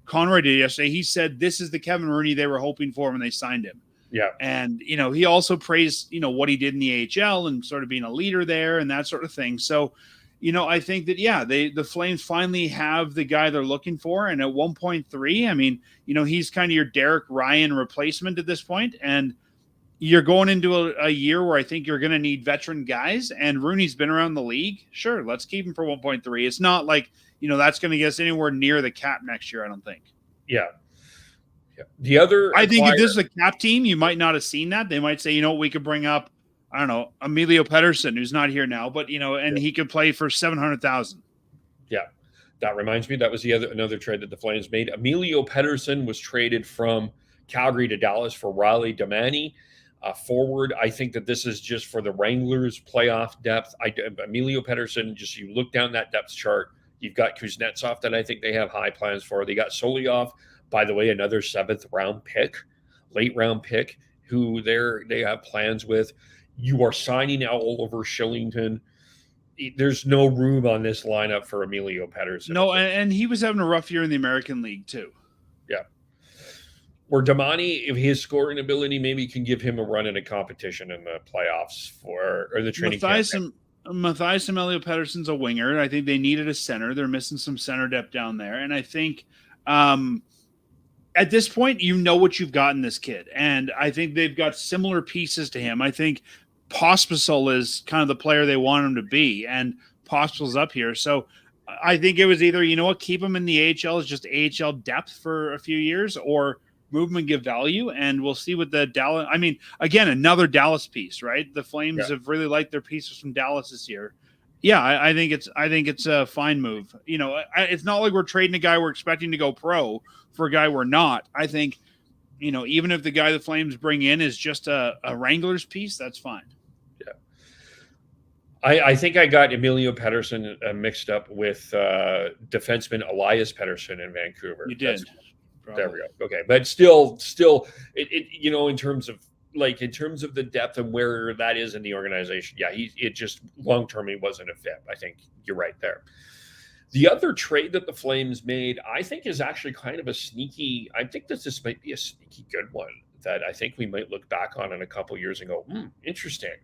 Speaker 7: Conroy did yesterday, he said this is the Kevin Rooney they were hoping for when they signed him.
Speaker 1: Yeah.
Speaker 7: And, he also praised, what he did in the AHL and sort of being a leader there and that sort of thing. So, I think that, the Flames finally have the guy they're looking for. And at 1.3, I mean, he's kind of your Derek Ryan replacement at this point. And you're going into a year where I think you're going to need veteran guys, and Rooney's been around the league. Sure. Let's keep him for 1.3. It's not like, that's going to get us anywhere near the cap next year, I don't think.
Speaker 1: Yeah. The other,
Speaker 7: I think if this is a cap team, you might not have seen that. They might say, we could bring up, I don't know, Emilio Pettersson, who's not here now, but he could play for $700,000.
Speaker 1: Yeah, that reminds me, that was another trade that the Flames made. Emilio Pettersson was traded from Calgary to Dallas for Riley Damani. Forward, I think that this is just for the Wranglers' playoff depth. Emilio Pettersson, just you look down that depth chart, you've got Kuznetsov that I think they have high plans for. They got Solyov, by the way, another 7th round pick, late round pick, who they have plans with. You are signing out Oliver Shillington. There's no room on this lineup for Emilio Pettersson.
Speaker 7: No, and he was having a rough year in the American League too.
Speaker 1: Yeah. Or Damani, if his scoring ability maybe can give him a run in a competition in the playoffs or the training camp.
Speaker 7: Matthias Emilio Pettersson's a winger. I think they needed a center. They're missing some center depth down there. And I think at this point, you know what you've got in this kid. And I think they've got similar pieces to him. I think Pospisil is kind of the player they want him to be. And Pospisil's up here. So I think it was either, you know what, keep him in the AHL as just AHL depth for a few years, or move him and give value. And we'll see what the Dallas, I mean, again, another Dallas piece, right? The Flames have really liked their pieces from Dallas this year. Yeah, I think it's a fine move. You know, it's not like we're trading a guy we're expecting to go pro for a guy we're not. I think, you know, even if the guy the Flames bring in is just a Wranglers piece, that's fine.
Speaker 1: Yeah. I think I got Emilio Pettersson mixed up with defenseman Elias Pettersson in Vancouver.
Speaker 7: You did.
Speaker 1: There we go. Okay. But still it you know, in terms of the depth and where that is in the organization, yeah, it just long-term, he wasn't a fit. I think you're right there. The other trade that the Flames made, I think, is actually kind of a sneaky, I think that this might be a sneaky good one that I think we might look back on in a couple years and go, interesting.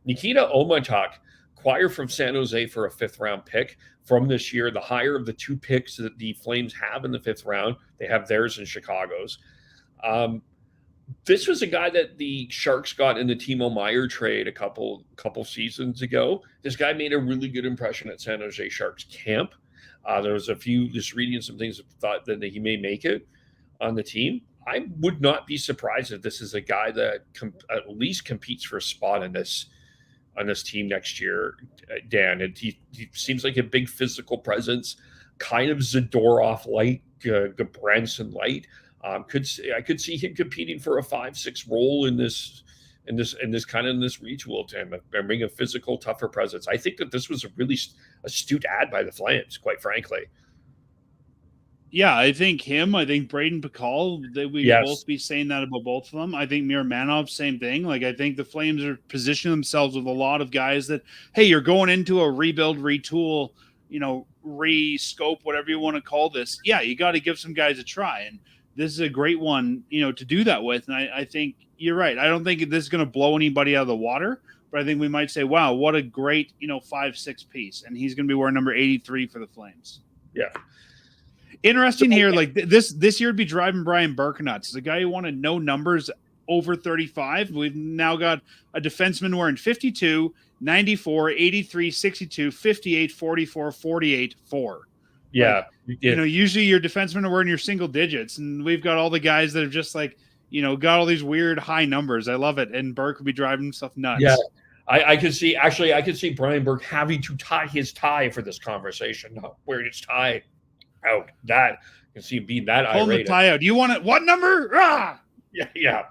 Speaker 1: Nikita Omatuk, acquired from San Jose for a 5th round pick from this year, the higher of the 2 picks that the Flames have in the 5th round. They have theirs and Chicago's. This was a guy that the Sharks got in the Timo Meier trade a couple seasons ago. This guy made a really good impression at San Jose Sharks camp. There was a few, just reading some things, that thought that he may make it on the team. I would not be surprised if this is a guy that at least competes for a spot on this team next year, Dan. He seems like a big physical presence, kind of Zadorov light, Branson light. I could see him competing for a 5-6 role in this retool team and bring a physical, tougher presence. I think that this was a really astute ad by the Flames, quite frankly.
Speaker 7: Yeah, I think Braden Pakal, that we both be saying that about both of them. I think Miramanov, same thing. Like, I think the Flames are positioning themselves with a lot of guys that, hey, you're going into a rebuild, retool, you know, re-scope, whatever you want to call this. Yeah, you got to give some guys a try. And this is a great one, you know, to do that with. And I think you're right. I don't think this is going to blow anybody out of the water, but I think we might say, wow, what a great, you know, 5-6 piece. And he's going to be wearing number 83 for the Flames.
Speaker 1: Yeah.
Speaker 7: Interesting here. Like this year would be driving Brian Burke nuts. The guy who wanted no numbers over 35. We've now got a defenseman wearing 52, 94, 83, 62, 58, 44, 48, 4.
Speaker 1: Yeah.
Speaker 7: Like, you know, usually your defensemen are wearing your single digits, and we've got all the guys that have just like, you know, got all these weird high numbers. I love it. And Burke would be driving himself nuts.
Speaker 1: Yeah. I could see Brian Burke having to tie his tie for this conversation, not wearing his tie out. That you can see him being that
Speaker 7: irate. Pull the tie out. Do you want it? What number? Ah!
Speaker 1: Yeah.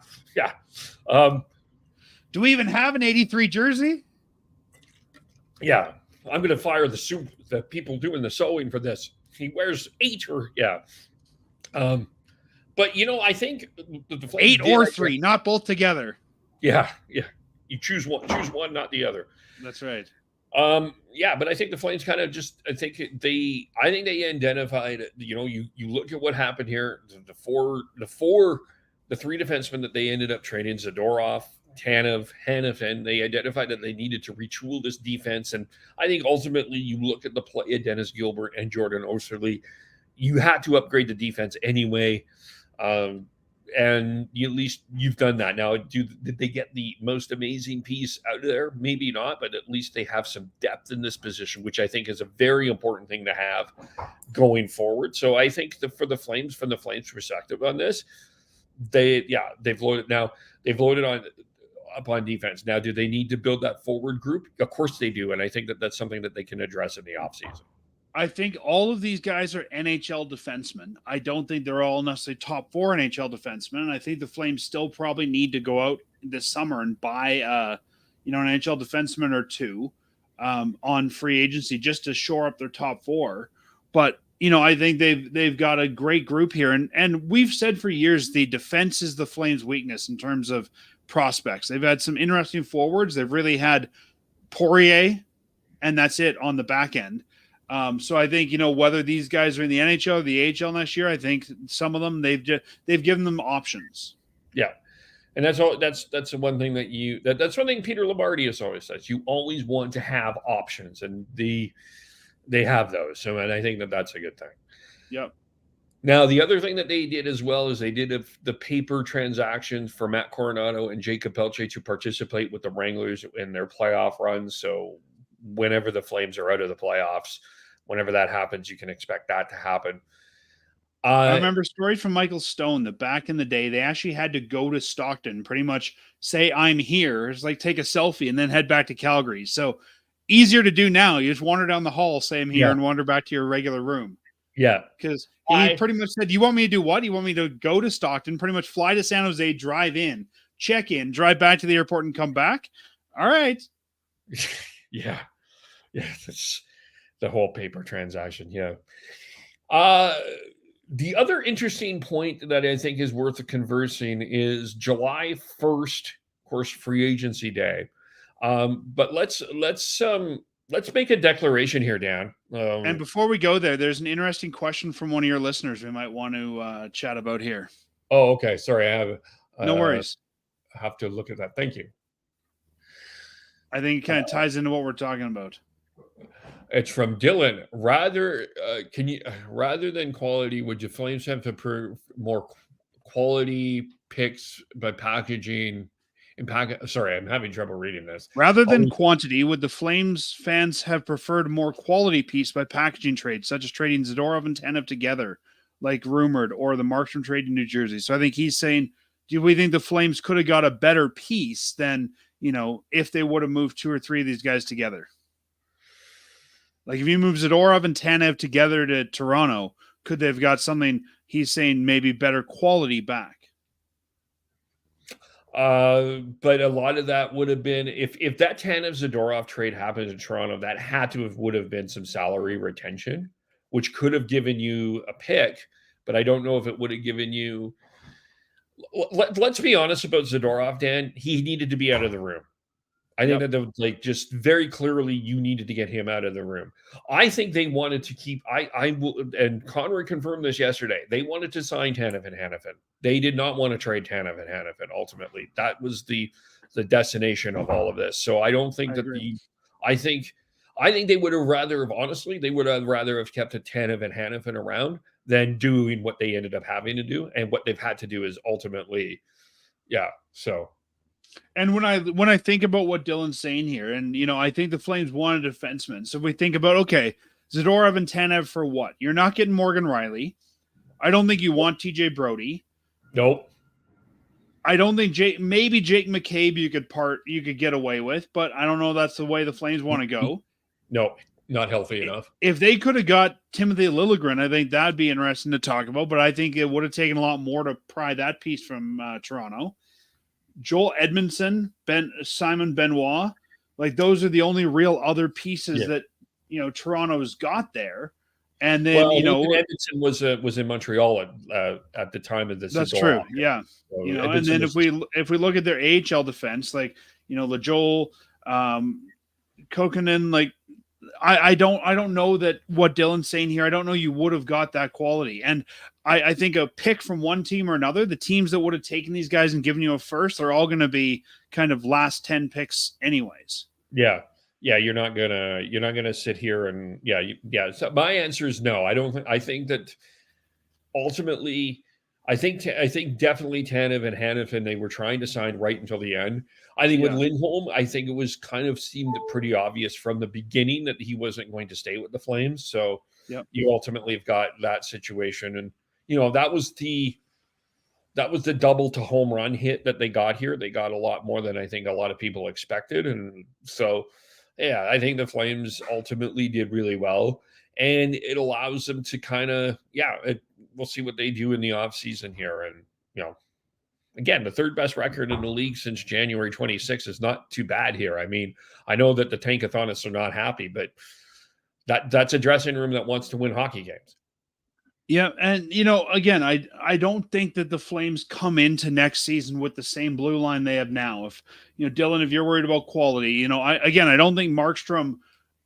Speaker 7: Do we even have an 83 jersey?
Speaker 1: Yeah. I'm going to fire the people doing the sewing for this. He wears 8 or but you know, I think the Flames
Speaker 7: 8 or 3, not both together.
Speaker 1: Yeah. You choose one, not the other. That's right. But I think the Flames kind of just, I think they identified, you know, you look at what happened here, the 3 defensemen that they ended up trading, Zadorov, Tanev, Hanifin, they identified that they needed to retool this defense. And I think ultimately you look at the play of Dennis Gilbert and Jordan Osterley, you had to upgrade the defense anyway. And at least you've done that. Now, did they get the most amazing piece out of there? Maybe not, but at least they have some depth in this position, which I think is a very important thing to have going forward. So I think from the Flames perspective on this, they've loaded up on defense. Now, do they need to build that forward group? Of course they do. And I think that that's something that they can address in the offseason.
Speaker 7: I think all of these guys are NHL defensemen. I don't think they're all necessarily top 4 NHL defensemen. And I think the Flames still probably need to go out this summer and buy an NHL defenseman or two on free agency just to shore up their top four. But I think they've got a great group here, and we've said for years the defense is the Flames' weakness in terms of prospects. They've had some interesting forwards. They've really had Poirier, and that's it on the back end. So I think whether these guys are in the NHL or the AHL next year, I think some of them they've given them options.
Speaker 1: Yeah, and that's all. That's the one thing that's one thing Peter Lombardi has always says. You always want to have options, and they have those. So, and I think that's a good thing.
Speaker 7: Yep.
Speaker 1: Now, the other thing that they did as well is they did the paper transactions for Matt Coronado and Jacob Pelche to participate with the Wranglers in their playoff runs. So whenever the Flames are out of the playoffs, whenever that happens, you can expect that to happen.
Speaker 7: I remember stories from Michael Stone that back in the day, they actually had to go to Stockton, pretty much say, I'm here. It's like take a selfie and then head back to Calgary. So easier to do now. You just wander down the hall, say I'm here, and wander back to your regular room.
Speaker 1: Yeah.
Speaker 7: Because he pretty much said, you want me to do what? You want me to go to Stockton, pretty much fly to San Jose, drive in, check in, drive back to the airport and come back? All right.
Speaker 1: Yeah. Yeah. That's the whole paper transaction. Yeah. The other interesting point that I think is worth conversing is July 1st, of course, free agency day. But let's make a declaration here, Dan.
Speaker 7: And before we go there, there's an interesting question from one of your listeners we might want to chat about here.
Speaker 1: Oh, okay. Sorry, I have.
Speaker 7: No worries.
Speaker 1: I have to look at that. Thank you.
Speaker 7: I think it kind of ties into what we're talking about.
Speaker 1: It's from Dylan. Rather than quality, would you Flames have to prove more quality picks by packaging? Sorry, I'm having trouble reading this.
Speaker 7: Rather than quantity, would the Flames fans have preferred more quality piece by packaging trades, such as trading Zadorov and Tanev together, like rumored, or the Markstrom trade in New Jersey? So I think he's saying, do we think the Flames could have got a better piece than, if they would have moved two or three of these guys together? Like if you move Zadorov and Tanev together to Toronto, could they have got something, he's saying, maybe better quality back?
Speaker 1: But a lot of that would have been if that Tanev Zadorov trade happened in Toronto, that would have been some salary retention, which could have given you a pick, but I don't know if it would have given you. Let's be honest about Zadorov, Dan. He needed to be out of the room. I think that just very clearly you needed to get him out of the room. I think they wanted to keep. I will, and Conroy confirmed this yesterday. They wanted to sign Tanev and Hanifin. They did not want to trade Tanev and Hanifin. Ultimately, that was the destination of all of this. So I don't think I think they would have rather have kept a Tanev and Hanifin around than doing what they ended up having to do, and what they've had to do is ultimately, So.
Speaker 7: And when I think about what Dylan's saying here, and I think the Flames want a defenseman. So if we think about, okay, Zadorov and Tanev for what? You're not getting Morgan Rielly. I don't think you want TJ Brody.
Speaker 1: Nope.
Speaker 7: I don't think maybe Jake McCabe you could get away with, but I don't know that's the way the Flames want to go.
Speaker 1: No, not healthy enough.
Speaker 7: If they could have got Timothy Liljegren, I think that'd be interesting to talk about, but I think it would have taken a lot more to pry that piece from Toronto. Joel Edmondson, Simon Benoit, like those are the only real other pieces that Toronto's got there. And then
Speaker 1: Edmondson was in Montreal at the time of this.
Speaker 7: That's true, yeah. So, and then if we look at their AHL defense, like LaJoel, Kokkonen, like I don't know that what Dylan's saying here. I don't know you would have got that quality. And I think a pick from one team or another, the teams that would have taken these guys and given you a first are all going to be kind of last 10 picks anyways.
Speaker 1: Yeah. Yeah. You're not gonna sit here and So my answer is no. I think that ultimately, I think definitely Tanev and Hanifin, they were trying to sign right until the end. I think with Lindholm, I think it was kind of seemed pretty obvious from the beginning that he wasn't going to stay with the Flames. So you ultimately have got that situation. And, that was the double to home run hit that they got here. They got a lot more than I think a lot of people expected. And so, I think the Flames ultimately did really well. And it allows them to kind of, we'll see what they do in the offseason here. And, again, the third best record in the league since January 26 is not too bad here. I mean, I know that the Tankathonists are not happy, but that's a dressing room that wants to win hockey games.
Speaker 7: Yeah, and again, I don't think that the Flames come into next season with the same blue line they have now. If Dylan, if you're worried about quality, I don't think Markstrom.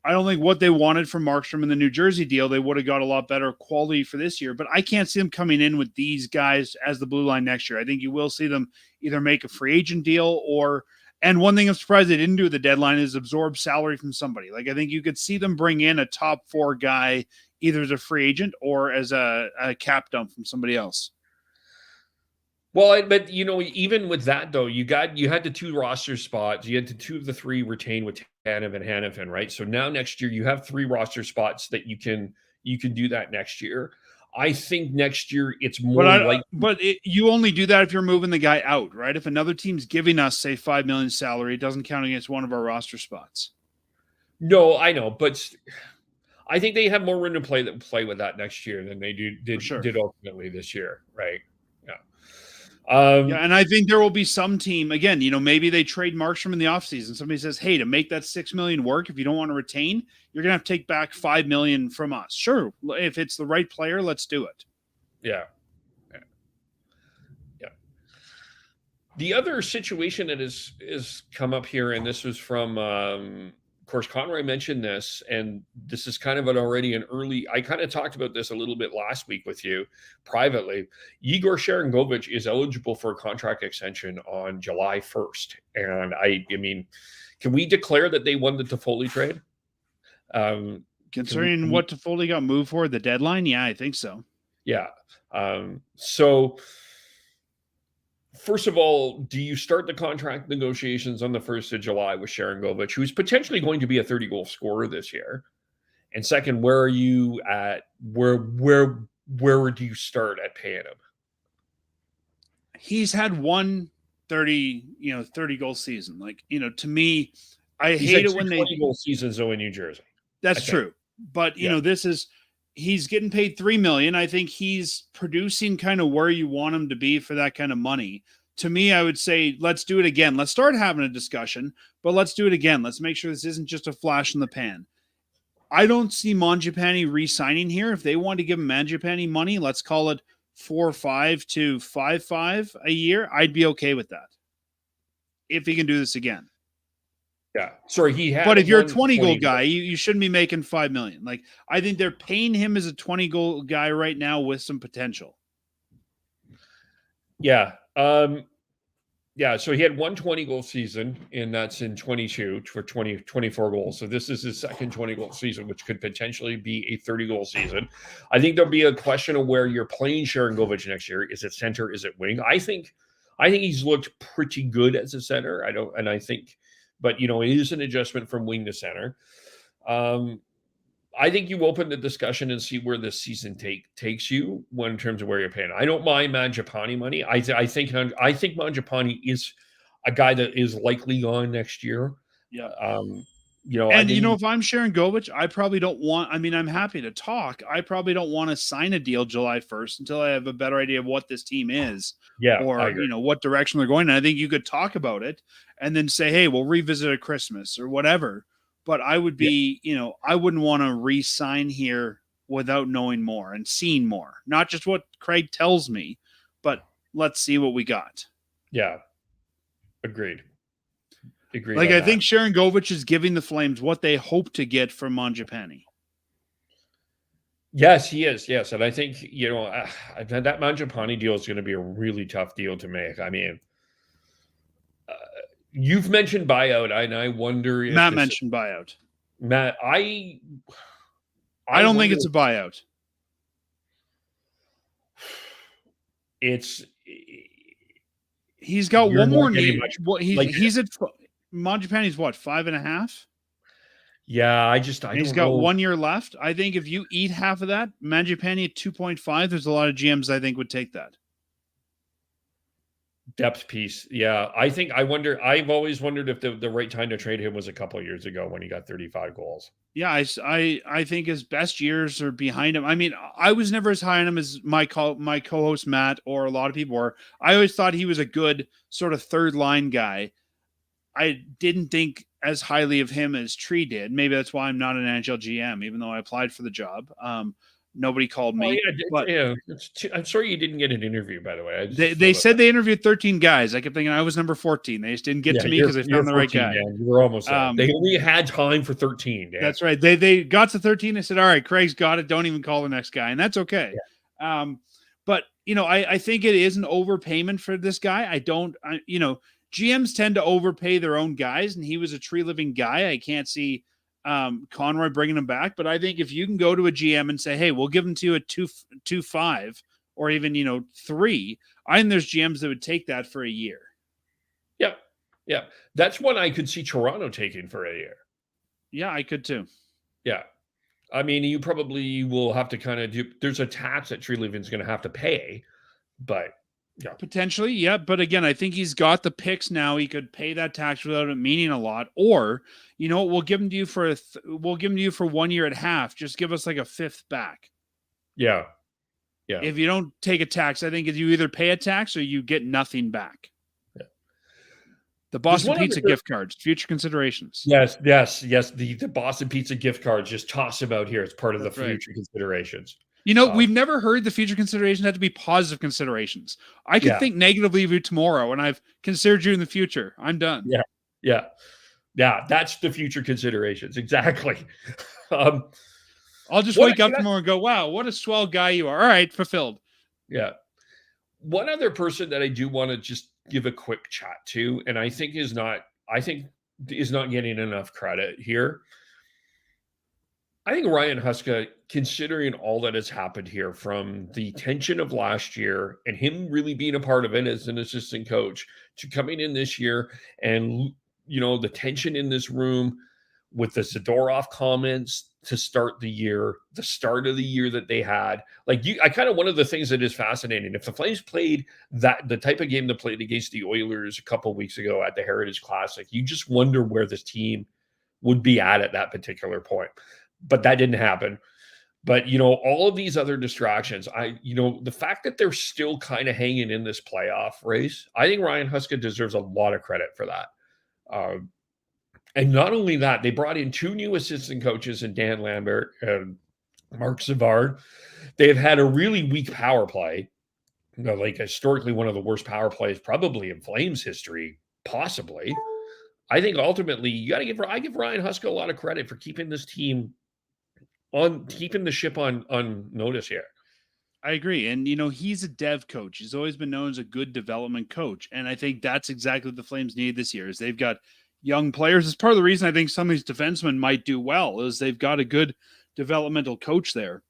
Speaker 7: I don't think what they wanted from Markstrom in the New Jersey deal, they would have got a lot better quality for this year. But I can't see them coming in with these guys as the blue line next year. I think you will see them either make a free agent deal or. And one thing I'm surprised they didn't do at the deadline is absorb salary from somebody. Like I think you could see them bring in a top 4 guy either as a free agent or as a cap dump from somebody else.
Speaker 1: Well, but even with that though, you had the 2 roster spots. You had the 2 of the 3 retained with Tanev and Hanifin, right? So now next year you have 3 roster spots that you can do that next year. I think next year it's more
Speaker 7: you only do that if you're moving the guy out, right? If another team's giving us, say, $5 million salary, it doesn't count against one of our roster spots.
Speaker 1: No, I know, but I think they have more room to play with that next year than they did ultimately this year, right? Yeah.
Speaker 7: And I think there will be some team, again, maybe they trade Markstrom in the offseason. Somebody says, hey, to make that $6 million work, if you don't want to retain, you're going to have to take back $5 million from us. Sure. If it's the right player, let's do it.
Speaker 1: Yeah. The other situation that is come up here, and this was from, of course, Conroy mentioned this, and this is kind of I kind of talked about this a little bit last week with you privately. Igor Sharangovich is eligible for a contract extension on July 1st. And I mean, can we declare that they won the Toffoli trade?
Speaker 7: Considering what Toffoli got moved for, the deadline? Yeah, I think so.
Speaker 1: Yeah. So first of all, do you start the contract negotiations on the 1st of July with Sharangovich, who's potentially going to be a 30-goal scorer this year? And second, where are you at? Where do you start at paying him?
Speaker 7: He's had one 30-goal season. Like, to me, I hate it when they
Speaker 1: 20-goal seasons though in New Jersey.
Speaker 7: That's true. But, he's getting paid $3 million. I think he's producing kind of where you want him to be for that kind of money. To me, I would say, let's do it again. Let's start having a discussion, but let's do it again. Let's make sure this isn't just a flash in the pan. I don't see Mangiapane re-signing here. If they want to give him Mangiapane money, let's call it 4.5 to 5.5 a year. I'd be okay with that. If he can do this again.
Speaker 1: Yeah. Sorry, he had.
Speaker 7: But if you're a 20-goal guy, you shouldn't be making $5 million. Like, I think they're paying him as a 20-goal guy right now with some potential.
Speaker 1: Yeah. Yeah. So he had one 20-goal season, and that's in 22 for 24 goals. So this is his second 20-goal season, which could potentially be a 30-goal season. I think there'll be a question of where you're playing Sharangovich next year. Is it center? Is it wing? I think he's looked pretty good as a center. But it is an adjustment from wing to center. I think you open the discussion and see where this season takes you in terms of where you're paying. I don't mind Mangiapane money. I think Mangiapane is a guy that is likely gone next year.
Speaker 7: Yeah. If I'm Sharangovich, I probably don't want. I mean, I'm happy to talk. I probably don't want to sign a deal July 1st until I have a better idea of what this team is.
Speaker 1: Yeah.
Speaker 7: Or what direction they're going. And I think you could talk about it and then say, hey, we'll revisit at Christmas or whatever. But I would be, I wouldn't want to re-sign here without knowing more and seeing more. Not just what Craig tells me, but let's see what we got.
Speaker 1: Yeah. Agreed.
Speaker 7: Like, I think Sharangovich is giving the Flames what they hope to get from Mangiapane.
Speaker 1: Yes, he is. Yes. And I think, that Mangiapane deal is going to be a really tough deal to make. I mean, you've mentioned buyout, and I wonder if
Speaker 7: Matt mentioned buyout.
Speaker 1: Matt, I
Speaker 7: don't think it's a buyout. He's got one more year. He's at Mangiapane's what, 5.5?
Speaker 1: Yeah,
Speaker 7: He's got 1 year left. I think if you eat half of that, Mangiapane at 2.5, there's a lot of GMs I think would take that.
Speaker 1: Depth piece. Yeah. I've always wondered if the right time to trade him was a couple of years ago when he got 35 goals.
Speaker 7: Yeah, I think his best years are behind him. I mean, I was never as high on him as my co-host Matt or a lot of people were. I always thought he was a good sort of third line guy. I didn't think as highly of him as Tree did. Maybe that's why I'm not an NHL GM, even though I applied for the job. Nobody called
Speaker 1: Oh
Speaker 7: me. But
Speaker 1: yeah. I'm sorry you didn't get an interview, by the way.
Speaker 7: they said they interviewed 13 guys. I kept thinking I was number 14. They just didn't get to me because they found the right guy.
Speaker 1: Man. You were almost there. They only had time for 13. Dan.
Speaker 7: That's right. They got to 13. They said, all right, Craig's got it. Don't even call the next guy. And that's okay. Yeah. But, I think it is an overpayment for this guy. GMs tend to overpay their own guys, and he was a tree living guy. I can't see Conroy bringing him back, but I think if you can go to a GM and say, hey, we'll give him to you at 2.5 or even 3, I think there's GMs that would take that for a year.
Speaker 1: Yeah, that's one I could see Toronto taking for a year.
Speaker 7: Yeah, I could too.
Speaker 1: Yeah, I mean, you probably will have to kind of do. There's a tax that Tree Living's going to have to pay, but. Yeah.
Speaker 7: Potentially, yeah. But again, I think he's got the picks now. He could pay that tax without it meaning a lot. Or, we'll give him to you for we'll give him to you for 1 year at half. Just give us like a fifth back.
Speaker 1: Yeah.
Speaker 7: If you don't take a tax, I think you either pay a tax or you get nothing back. Yeah. The Boston Pizza gift cards, future considerations.
Speaker 1: Yes. The Boston Pizza gift cards, just toss them out here. It's part of the future considerations.
Speaker 7: We've never heard the future considerations had to be positive considerations. I could think negatively of you tomorrow, and I've considered you in the future. I'm done.
Speaker 1: Yeah. That's the future considerations. Exactly.
Speaker 7: I'll just wake up tomorrow and go, wow, what a swell guy you are. All right, fulfilled.
Speaker 1: Yeah. One other person that I do want to just give a quick chat to, and I think is not getting enough credit here. I think Ryan Huska, considering all that has happened here from the tension of last year and him really being a part of it as an assistant coach to coming in this year and, the tension in this room with the Zadorov comments to start the year, the start of the year that they had. One of the things that is fascinating, if the Flames played the type of game they played against the Oilers a couple of weeks ago at the Heritage Classic, you just wonder where this team would be at that particular point. But that didn't happen. But, all of these other distractions, the fact that they're still kind of hanging in this playoff race, I think Ryan Huska deserves a lot of credit for that. And not only that, they brought in 2 new assistant coaches in Dan Lambert and Mark Savard. They've had a really weak power play, historically one of the worst power plays probably in Flames history, possibly. I think ultimately I give Ryan Huska a lot of credit for keeping this team keeping the ship on notice here.
Speaker 7: I agree. And, he's a dev coach. He's always been known as a good development coach. And I think that's exactly what the Flames need this year is they've got young players. It's part of the reason I think some of these defensemen might do well is they've got a good developmental coach there.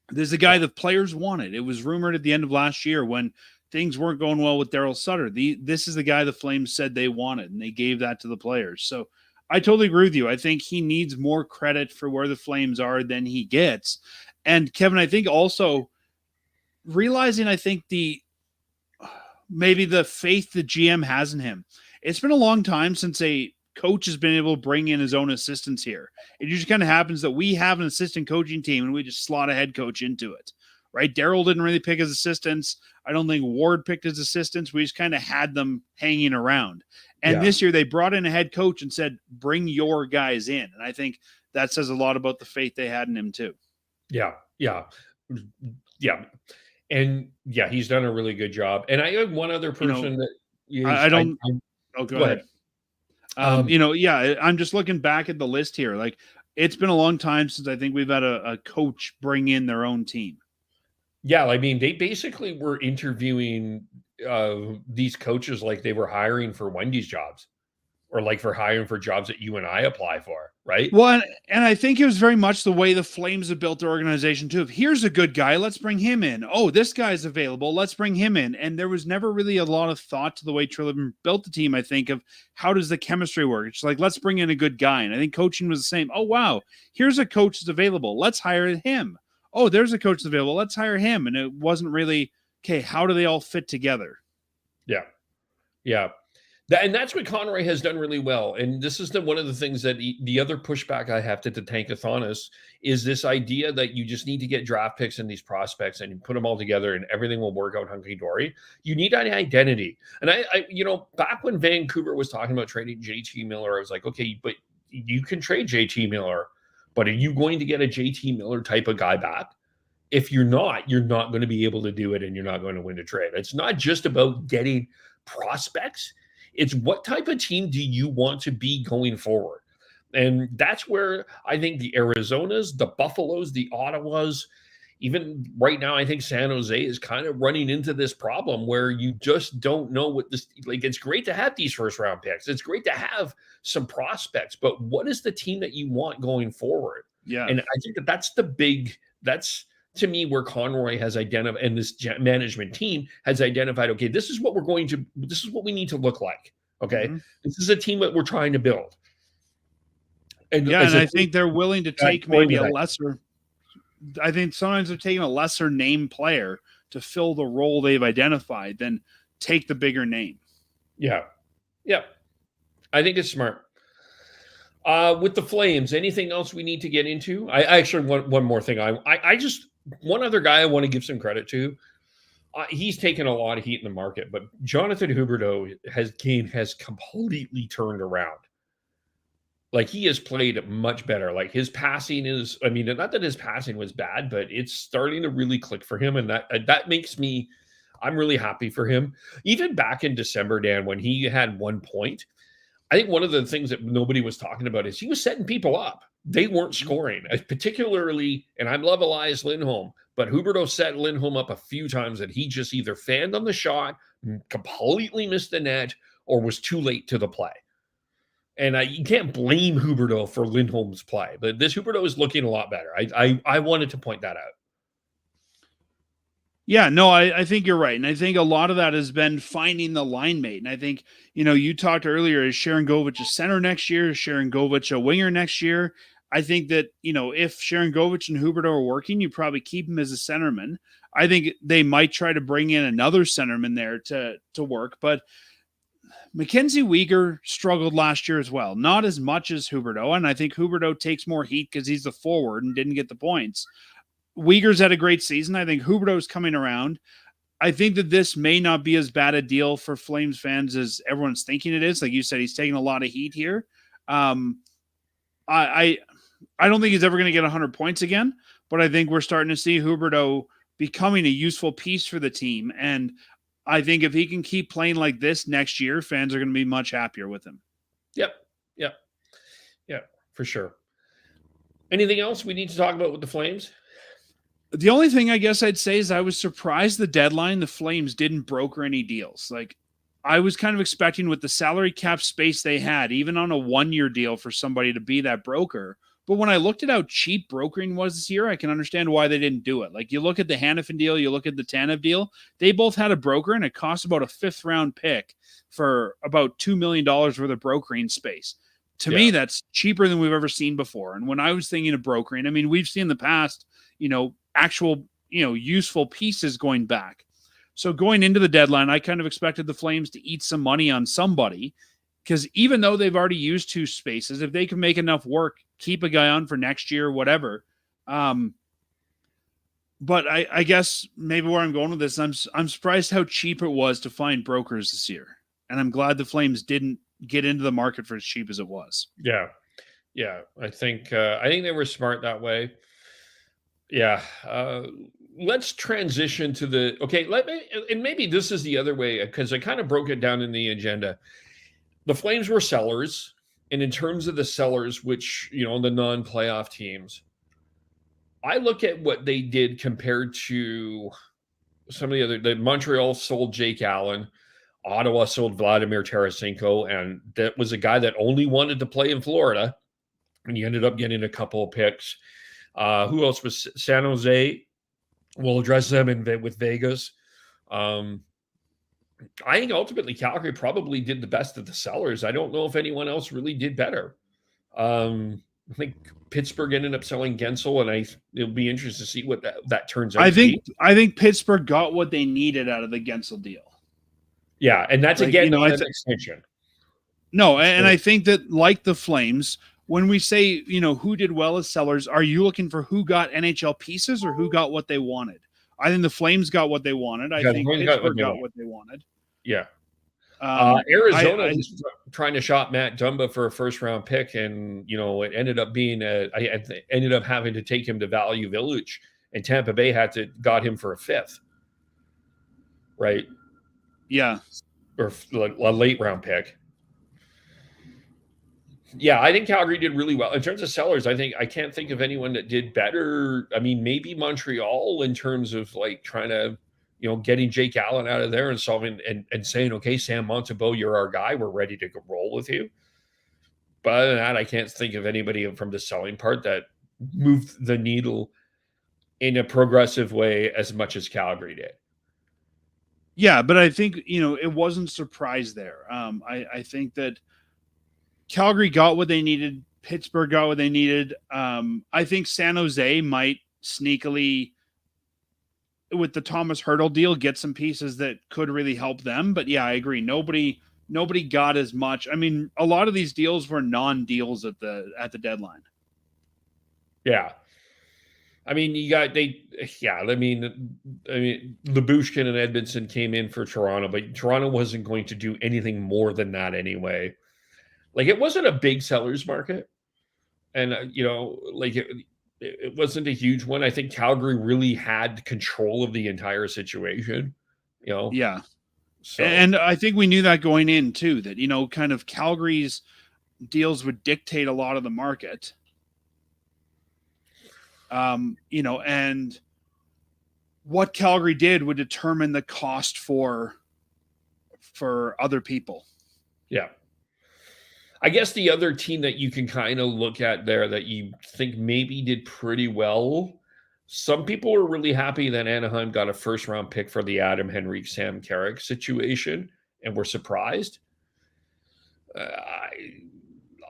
Speaker 7: There's a guy the players wanted. It was rumored at the end of last year when things weren't going well with Daryl Sutter. This is the guy the Flames said they wanted, and they gave that to the players. So I totally agree with you. I think he needs more credit for where the Flames are than he gets. And Kevin, I think also realizing, maybe the faith the GM has in him. It's been a long time since a coach has been able to bring in his own assistants here. It usually kind of happens that we have an assistant coaching team and we just slot a head coach into it, right? Daryl didn't really pick his assistants. I don't think Ward picked his assistants. We just kind of had them hanging around. And this year they brought in a head coach and said, bring your guys in. And I think that says a lot about the faith they had in him too.
Speaker 1: Yeah. And he's done a really good job. And I have one other person
Speaker 7: go ahead. I'm just looking back at the list here. Like it's been a long time since I think we've had a coach bring in their own team.
Speaker 1: Yeah. I mean, they basically were interviewing these coaches like they were hiring for Wendy's jobs or like for hiring for jobs that you and I apply for. Right.
Speaker 7: Well, and I think it was very much the way the Flames have built their organization too. If here's a good guy, let's bring him in. Oh, this guy's available. Let's bring him in. And there was never really a lot of thought to the way Trillivan built the team. I think of how does the chemistry work? It's like, let's bring in a good guy. And I think coaching was the same. Oh, wow. Here's a coach that's available. Let's hire him. Oh, there's a coach that's available. Let's hire him. And it wasn't really, okay, how do they all fit together?
Speaker 1: Yeah. Yeah. And that's what Conroy has done really well. And this is one of the things that the other pushback I have to Tankathonus is this idea that you just need to get draft picks and these prospects and you put them all together and everything will work out hunky dory. You need an identity. And I, back when Vancouver was talking about trading JT Miller, I was like, okay, but you can trade JT Miller, but are you going to get a JT Miller type of guy back? If you're not going to be able to do it and you're not going to win a trade. It's not just about getting prospects. It's what type of team do you want to be going forward? And that's where I think the Arizonas, the Buffaloes, the Ottawas, even right now, I think San Jose is kind of running into this problem where you just don't know what this, like, it's great to have these first round picks. It's great to have some prospects, but what is the team that you want going forward?
Speaker 7: Yeah.
Speaker 1: And I think that's to me where Conroy has identified, and this management team has identified, okay, this is what we need to look like. Okay. Mm-hmm. This is a team that we're trying to build.
Speaker 7: And I think they're willing to take maybe a lesser, I think sometimes they're taking a lesser name player to fill the role they've identified than take the bigger name.
Speaker 1: Yeah. Yeah. I think it's smart. With the Flames, anything else we need to get into? I actually want one more thing. I just, one other guy I want to give some credit to. He's taken a lot of heat in the market, but Jonathan Huberdeau has completely turned around. Like, he has played much better. Like, his passing is, I mean, not that his passing was bad, but it's starting to really click for him. And that makes me, I'm really happy for him. Even back in December, Dan, when he had 1 point, I think one of the things that nobody was talking about is he was setting people up. They weren't scoring, particularly, and I love Elias Lindholm, but Huberdeau set Lindholm up a few times that he just either fanned on the shot, completely missed the net, or was too late to the play. And you can't blame Huberdeau for Lindholm's play, but this Huberdeau is looking a lot better. I wanted to point that out.
Speaker 7: Yeah, no, I think you're right. And I think a lot of that has been finding the line mate. And I think, you talked earlier, is Sharon Govich a center next year? Is Sharon Govich a winger next year? I think that, if Sharon Govich and Huberdeau are working, you probably keep him as a centerman. I think they might try to bring in another centerman there to work. But Mackenzie Weegar struggled last year as well. Not as much as Huberdeau. And I think Huberdeau takes more heat because he's the forward and didn't get the points. Weegar's had a great season. I think Huberdeau's coming around. I think that this may not be as bad a deal for Flames fans as everyone's thinking it is. Like you said, he's taking a lot of heat here. I don't think he's ever going to get 100 points again, but I think we're starting to see Huberdeau becoming a useful piece for the team. And I think if he can keep playing like this next year, fans are going to be much happier with him.
Speaker 1: Yep, for sure. Anything else we need to talk about with the Flames?
Speaker 7: The only thing I guess I'd say is I was surprised the deadline, the Flames didn't broker any deals. Like, I was kind of expecting with the salary cap space they had, even on a 1-year deal, for somebody to be that broker. But when I looked at how cheap brokering was this year, I can understand why they didn't do it. Like, you look at the Hanifin deal, you look at the Tanev deal, they both had a broker, and it cost about a 5th-round pick for about $2 million worth of brokering space. To me, that's cheaper than we've ever seen before. And when I was thinking of brokering, I mean, we've seen in the past, actual, useful pieces going back. So going into the deadline, I kind of expected the Flames to eat some money on somebody, because even though they've already used 2 spaces, if they can make enough work, keep a guy on for next year, whatever. But I guess maybe where I'm going with this, I'm surprised how cheap it was to find brokers this year. And I'm glad the Flames didn't get into the market for as cheap as it was.
Speaker 1: Yeah. I think they were smart that way. Yeah. Let's transition to and maybe this is the other way, because I kind of broke it down in the agenda. The Flames were sellers, and in terms of the sellers, which, the non-playoff teams, I look at what they did compared to some of the Montreal sold Jake Allen, Ottawa sold Vladimir Tarasenko, and that was a guy that only wanted to play in Florida, and he ended up getting a couple of picks. Who else was San Jose? We'll address them with Vegas. I think ultimately Calgary probably did the best of the sellers. I don't know if anyone else really did better. I think Pittsburgh ended up selling Gensel, and it'll be interesting to see what that turns out.
Speaker 7: I think Pittsburgh got what they needed out of the Gensel deal.
Speaker 1: Yeah, and that's
Speaker 7: Like,
Speaker 1: again
Speaker 7: you know,
Speaker 1: not an extension.
Speaker 7: No, and I think that, like the Flames, when we say, you know, who did well as sellers, are you looking for who got NHL pieces or who got what they wanted? I think the Flames got what they wanted. I
Speaker 1: Yeah, the
Speaker 7: think
Speaker 1: Flames got what
Speaker 7: Pittsburgh
Speaker 1: they
Speaker 7: got
Speaker 1: want.
Speaker 7: what they wanted.
Speaker 1: Yeah.
Speaker 7: I
Speaker 1: Arizona was trying to shop Matt Dumba for a first round pick, and you know it ended up being ended up having to take him to Value Village, and Tampa Bay got him for a fifth, right?
Speaker 7: Yeah.
Speaker 1: Or a late round pick. Yeah, I think Calgary did really well in terms of sellers. I can't think of anyone that did better. I mean, maybe Montreal in terms of like trying to, you know, getting Jake Allen out of there and solving and saying, okay, Sam Montembeault, you're our guy. We're ready to roll with you. But other than that, I can't think of anybody from the selling part that moved the needle in a progressive way as much as Calgary did.
Speaker 7: Yeah, but I think, you know, it wasn't surprise there. I think that Calgary got what they needed. Pittsburgh got what they needed. I think San Jose might sneakily, with the Thomas Hertl deal, get some pieces that could really help them. But yeah, I agree. Nobody got as much. I mean, a lot of these deals were non-deals at the deadline.
Speaker 1: Yeah. I mean, I mean, Lyubushkin and Edmondson came in for Toronto, but Toronto wasn't going to do anything more than that anyway. Like, it wasn't a big seller's market. And, you know, like, it wasn't a huge one. I think Calgary really had control of the entire situation, you know?
Speaker 7: Yeah.
Speaker 1: So.
Speaker 7: And I think we knew that going in too, that, you know, kind of Calgary's deals would dictate a lot of the market. You know, and what Calgary did would determine the cost for other people.
Speaker 1: Yeah. I guess the other team that you can kind of look at there that you think maybe did pretty well, some people were really happy that Anaheim got a first round pick for the Adam Henrique, Sam Carrick situation and were surprised.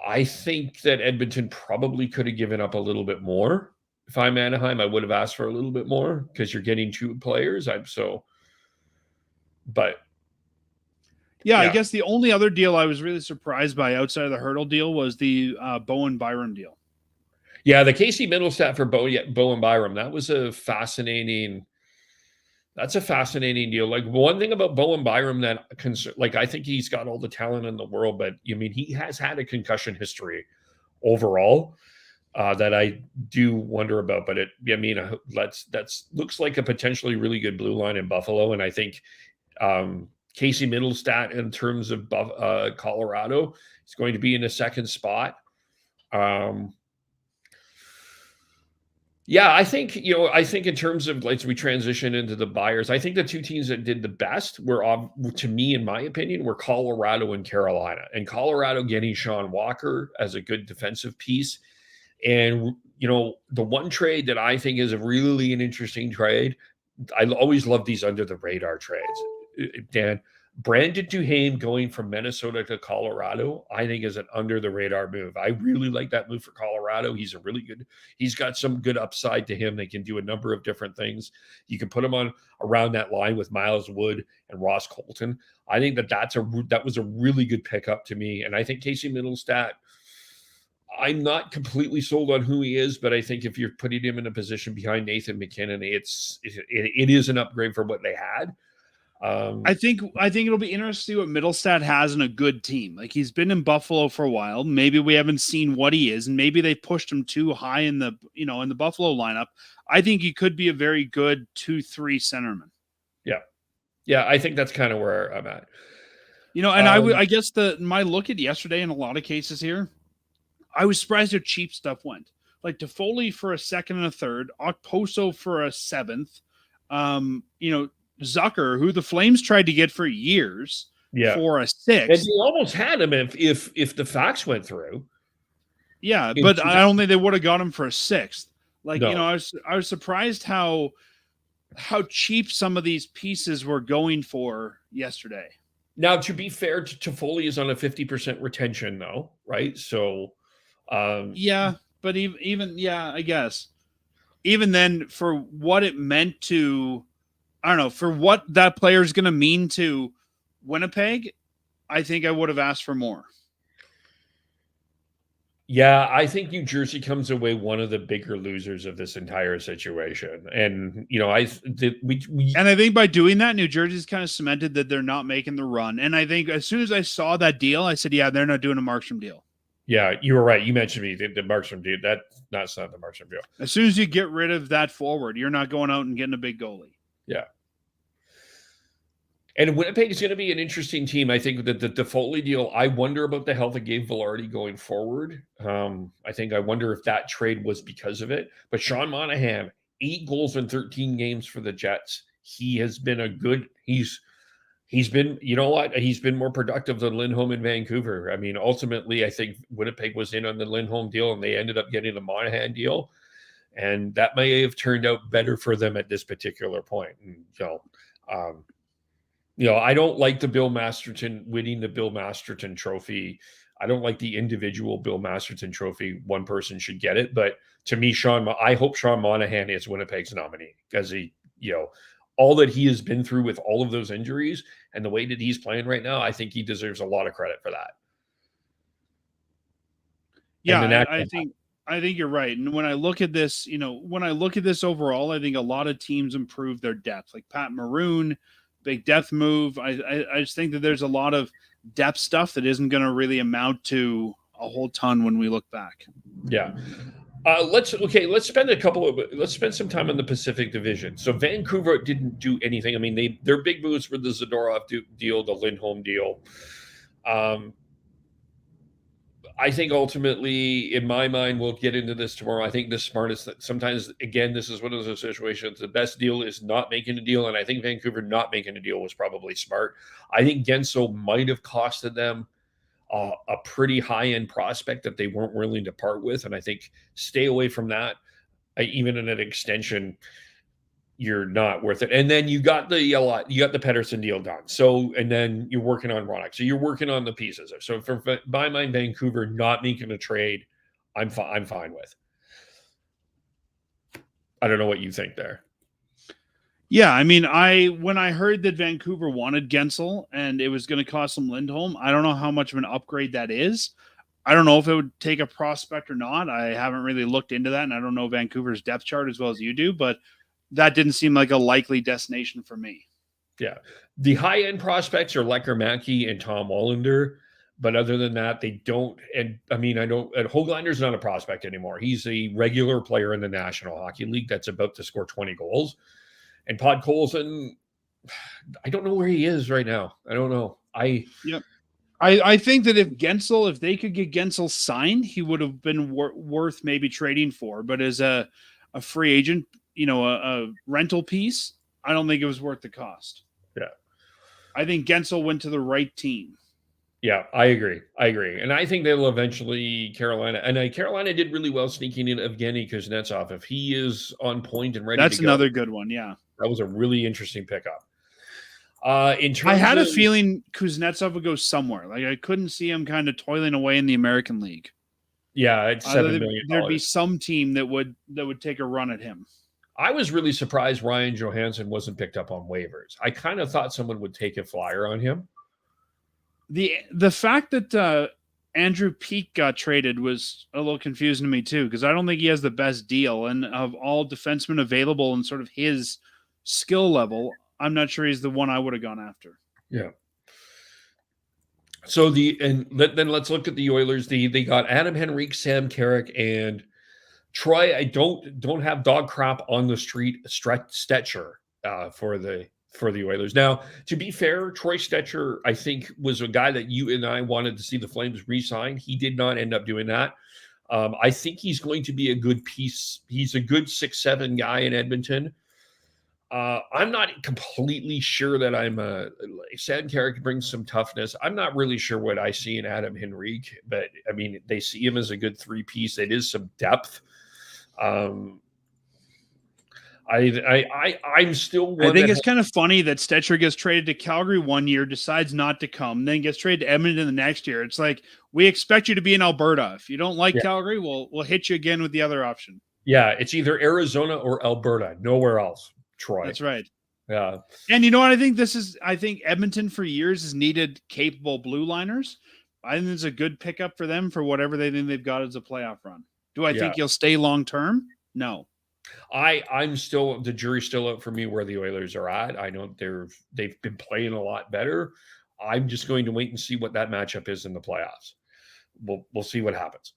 Speaker 1: I think that Edmonton probably could have given up a little bit more. If I'm Anaheim, I would have asked for a little bit more because you're getting two players. But
Speaker 7: yeah, I guess the only other deal I was really surprised by outside of the Hertl deal was the Bowen Byram deal.
Speaker 1: Yeah, the Casey Middlestat for Bowen Byram. That's a fascinating deal. Like, one thing about Bowen Byram that I think he's got all the talent in the world, but I mean, he has had a concussion history overall. That I do wonder about, but that's looks like a potentially really good blue line in Buffalo, and I think Casey Middlestat in terms of Colorado is going to be in a second spot. Yeah, I think in terms of, like, as we transition into the buyers, I think the two teams that did the best were, to me, in my opinion, were Colorado and Carolina. And Colorado getting Sean Walker as a good defensive piece. And, you know, the one trade that I think is really an interesting trade, I always love these under the radar trades, Dan. Brandon Duhaime going from Minnesota to Colorado, I think, is an under the radar move. I really like that move for Colorado. He's got some good upside to him. They can do a number of different things. You can put him on around that line with Miles Wood and Ross Colton. I think that was a really good pickup to me. And I think Casey Middlestat, I'm not completely sold on who he is, but I think if you're putting him in a position behind Nathan McKinnon, it is an upgrade from what they had.
Speaker 7: I think it'll be interesting to see what Middlestat has in a good team. Like, he's been in Buffalo for a while. Maybe we haven't seen what he is, and maybe they pushed him too high in the Buffalo lineup. I think he could be a very good 2-3 centerman.
Speaker 1: Yeah, I think that's kind of where I'm at.
Speaker 7: You know, and I guess my look at yesterday in a lot of cases here, I was surprised how cheap stuff went. Like Toffoli for a second and a third, Okposo for a seventh. You know, Zucker, who the Flames tried to get for years, for a sixth.
Speaker 1: And you almost had him if the facts went through.
Speaker 7: Yeah, but I don't think they would have got him for a sixth. Like, no. You know, I was surprised how cheap some of these pieces were going for yesterday.
Speaker 1: Now, to be fair, Toffoli is on a 50% retention, though, right? So,
Speaker 7: yeah, but even I guess even then, for what it meant to, I don't know, for what that player is going to mean to Winnipeg, I think I would have asked for more.
Speaker 1: Yeah, I think New Jersey comes away one of the bigger losers of this entire situation. And, you know,
Speaker 7: And I think by doing that, New Jersey's kind of cemented that they're not making the run. And I think as soon as I saw that deal, I said, yeah, they're not doing a Markstrom deal.
Speaker 1: Yeah, you were right. You mentioned me the Markstrom deal. That's not the Markstrom deal.
Speaker 7: As soon as you get rid of that forward, you're not going out and getting a big goalie.
Speaker 1: Yeah. And Winnipeg is going to be an interesting team. I think that the Foley deal, I wonder about the health of Gabe Vilardi going forward. I wonder if that trade was because of it. But Sean Monahan, 8 goals in 13 games for the Jets. He has been he's been, you know what? He's been more productive than Lindholm in Vancouver. I mean, ultimately, I think Winnipeg was in on the Lindholm deal and they ended up getting the Monahan deal. And that may have turned out better for them at this particular point. And, I don't like the Bill Masterton winning the Bill Masterton trophy. I don't like the individual Bill Masterton trophy. One person should get it. But to me, I hope Sean Monahan is Winnipeg's nominee because all that he has been through with all of those injuries and the way that he's playing right now, I think he deserves a lot of credit for that.
Speaker 7: Yeah, I think you're right. And when I look at this, overall, I think a lot of teams improved their depth, like Pat Maroon, big depth move. I just think that there's a lot of depth stuff that isn't going to really amount to a whole ton when we look back.
Speaker 1: Yeah. Let's spend some time on the Pacific Division. So Vancouver didn't do anything. I mean, their big moves were the Zadorov deal, the Lindholm deal. I think ultimately, in my mind, we'll get into this tomorrow. I think the smartest, sometimes, again, this is one of those situations. The best deal is not making a deal. And I think Vancouver not making a deal was probably smart. I think Gensel might have costed them a pretty high-end prospect that they weren't willing to part with. And I think stay away from that. Even in an extension, you're not worth it. And then you got the Pedersen deal done. So, and then you're working on Ronak. So you're working on the pieces. So for my mind, Vancouver not making a trade, I'm fine with. I don't know what you think there.
Speaker 7: Yeah, I mean, when I heard that Vancouver wanted Gensel and it was going to cost them Lindholm, I don't know how much of an upgrade that is. I don't know if it would take a prospect or not. I haven't really looked into that, and I don't know Vancouver's depth chart as well as you do, but that didn't seem like a likely destination for me.
Speaker 1: Yeah. The high-end prospects are Lecker Mackey and Tom Wallander, but other than that, they don't. And I mean, Hoaglander's not a prospect anymore. He's a regular player in the National Hockey League that's about to score 20 goals. And Podkolzin, I don't know where he is right now. I don't know.
Speaker 7: I think that if they could get Gensel signed, he would have been worth maybe trading for. But as a free agent, a rental piece, I don't think it was worth the cost.
Speaker 1: Yeah.
Speaker 7: I think Gensel went to the right team.
Speaker 1: Yeah, I agree. And I think they'll eventually Carolina. And Carolina did really well sneaking in Evgeny Kuznetsov. If he is on point and ready
Speaker 7: That's
Speaker 1: to go.
Speaker 7: That's another good one, yeah.
Speaker 1: That was a really interesting pickup.
Speaker 7: I had a feeling Kuznetsov would go somewhere. Like I couldn't see him kind of toiling away in the American League.
Speaker 1: Yeah, it's $7 million.
Speaker 7: There'd be some team that would take a run at him.
Speaker 1: I was really surprised Ryan Johansson wasn't picked up on waivers. I kind of thought someone would take a flyer on him.
Speaker 7: The fact that Andrew Peeke got traded was a little confusing to me too, because I don't think he has the best deal. And of all defensemen available and sort of his skill level, I'm not sure he's the one I would have gone after.
Speaker 1: Yeah. So then let's look at the Oilers. They got Adam Henrique, Sam Carrick, and Troy. I don't have dog crap on the street. Stetcher for the Oilers. Now, to be fair, Troy Stetcher, I think, was a guy that you and I wanted to see the Flames re-sign. He did not end up doing that. I think he's going to be a good piece. He's a good 6'7" guy in Edmonton. I'm not completely sure that Sam Carrick brings some toughness. I'm not really sure what I see in Adam Henrique, but I mean, they see him as a good 3-piece. It is some depth. I'm still.
Speaker 7: I think it's kind of funny that Stetcher gets traded to Calgary one year, decides not to come, then gets traded to Edmonton the next year. It's like, we expect you to be in Alberta. If you don't like Calgary, we'll hit you again with the other option.
Speaker 1: Yeah, it's either Arizona or Alberta, nowhere else. Troy.
Speaker 7: That's right.
Speaker 1: Yeah.
Speaker 7: And you know what? I think Edmonton for years has needed capable blue liners. I think it's a good pickup for them for whatever they think they've got as a playoff run. Do I
Speaker 1: Yeah.
Speaker 7: think he'll stay long term? No.
Speaker 1: I'm still, the jury's still out for me where the Oilers are at. I know they've been playing a lot better. I'm just going to wait and see what that matchup is in the playoffs. We'll see what happens.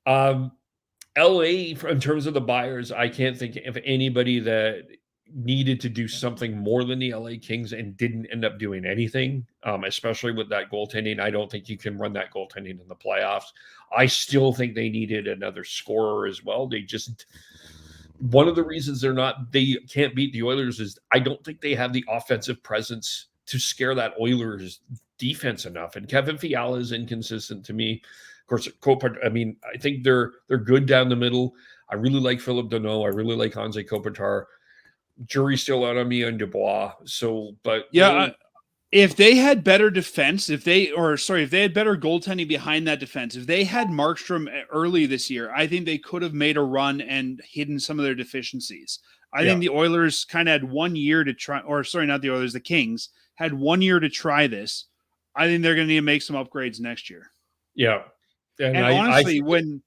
Speaker 1: LA, in terms of the buyers, I can't think of anybody that needed to do something more than the LA Kings and didn't end up doing anything, especially with that goaltending. I don't think you can run that goaltending in the playoffs. I still think they needed another scorer as well. One of the reasons they can't beat the Oilers is I don't think they have the offensive presence to scare that Oilers defense enough. And Kevin Fiala is inconsistent to me. Of course, I think they're good down the middle. I really like Philip Deneau. I really like Hanze Kopitar. Jury's still out on me on Dubois.
Speaker 7: If they had better defense, if they had better goaltending behind that defense, if they had Markstrom early this year, I think they could have made a run and hidden some of their deficiencies. I think the Oilers kind of had 1 year to try, not the Oilers, the Kings had 1 year to try this. I think they're going to need to make some upgrades next year.
Speaker 1: Yeah.
Speaker 7: And honestly, when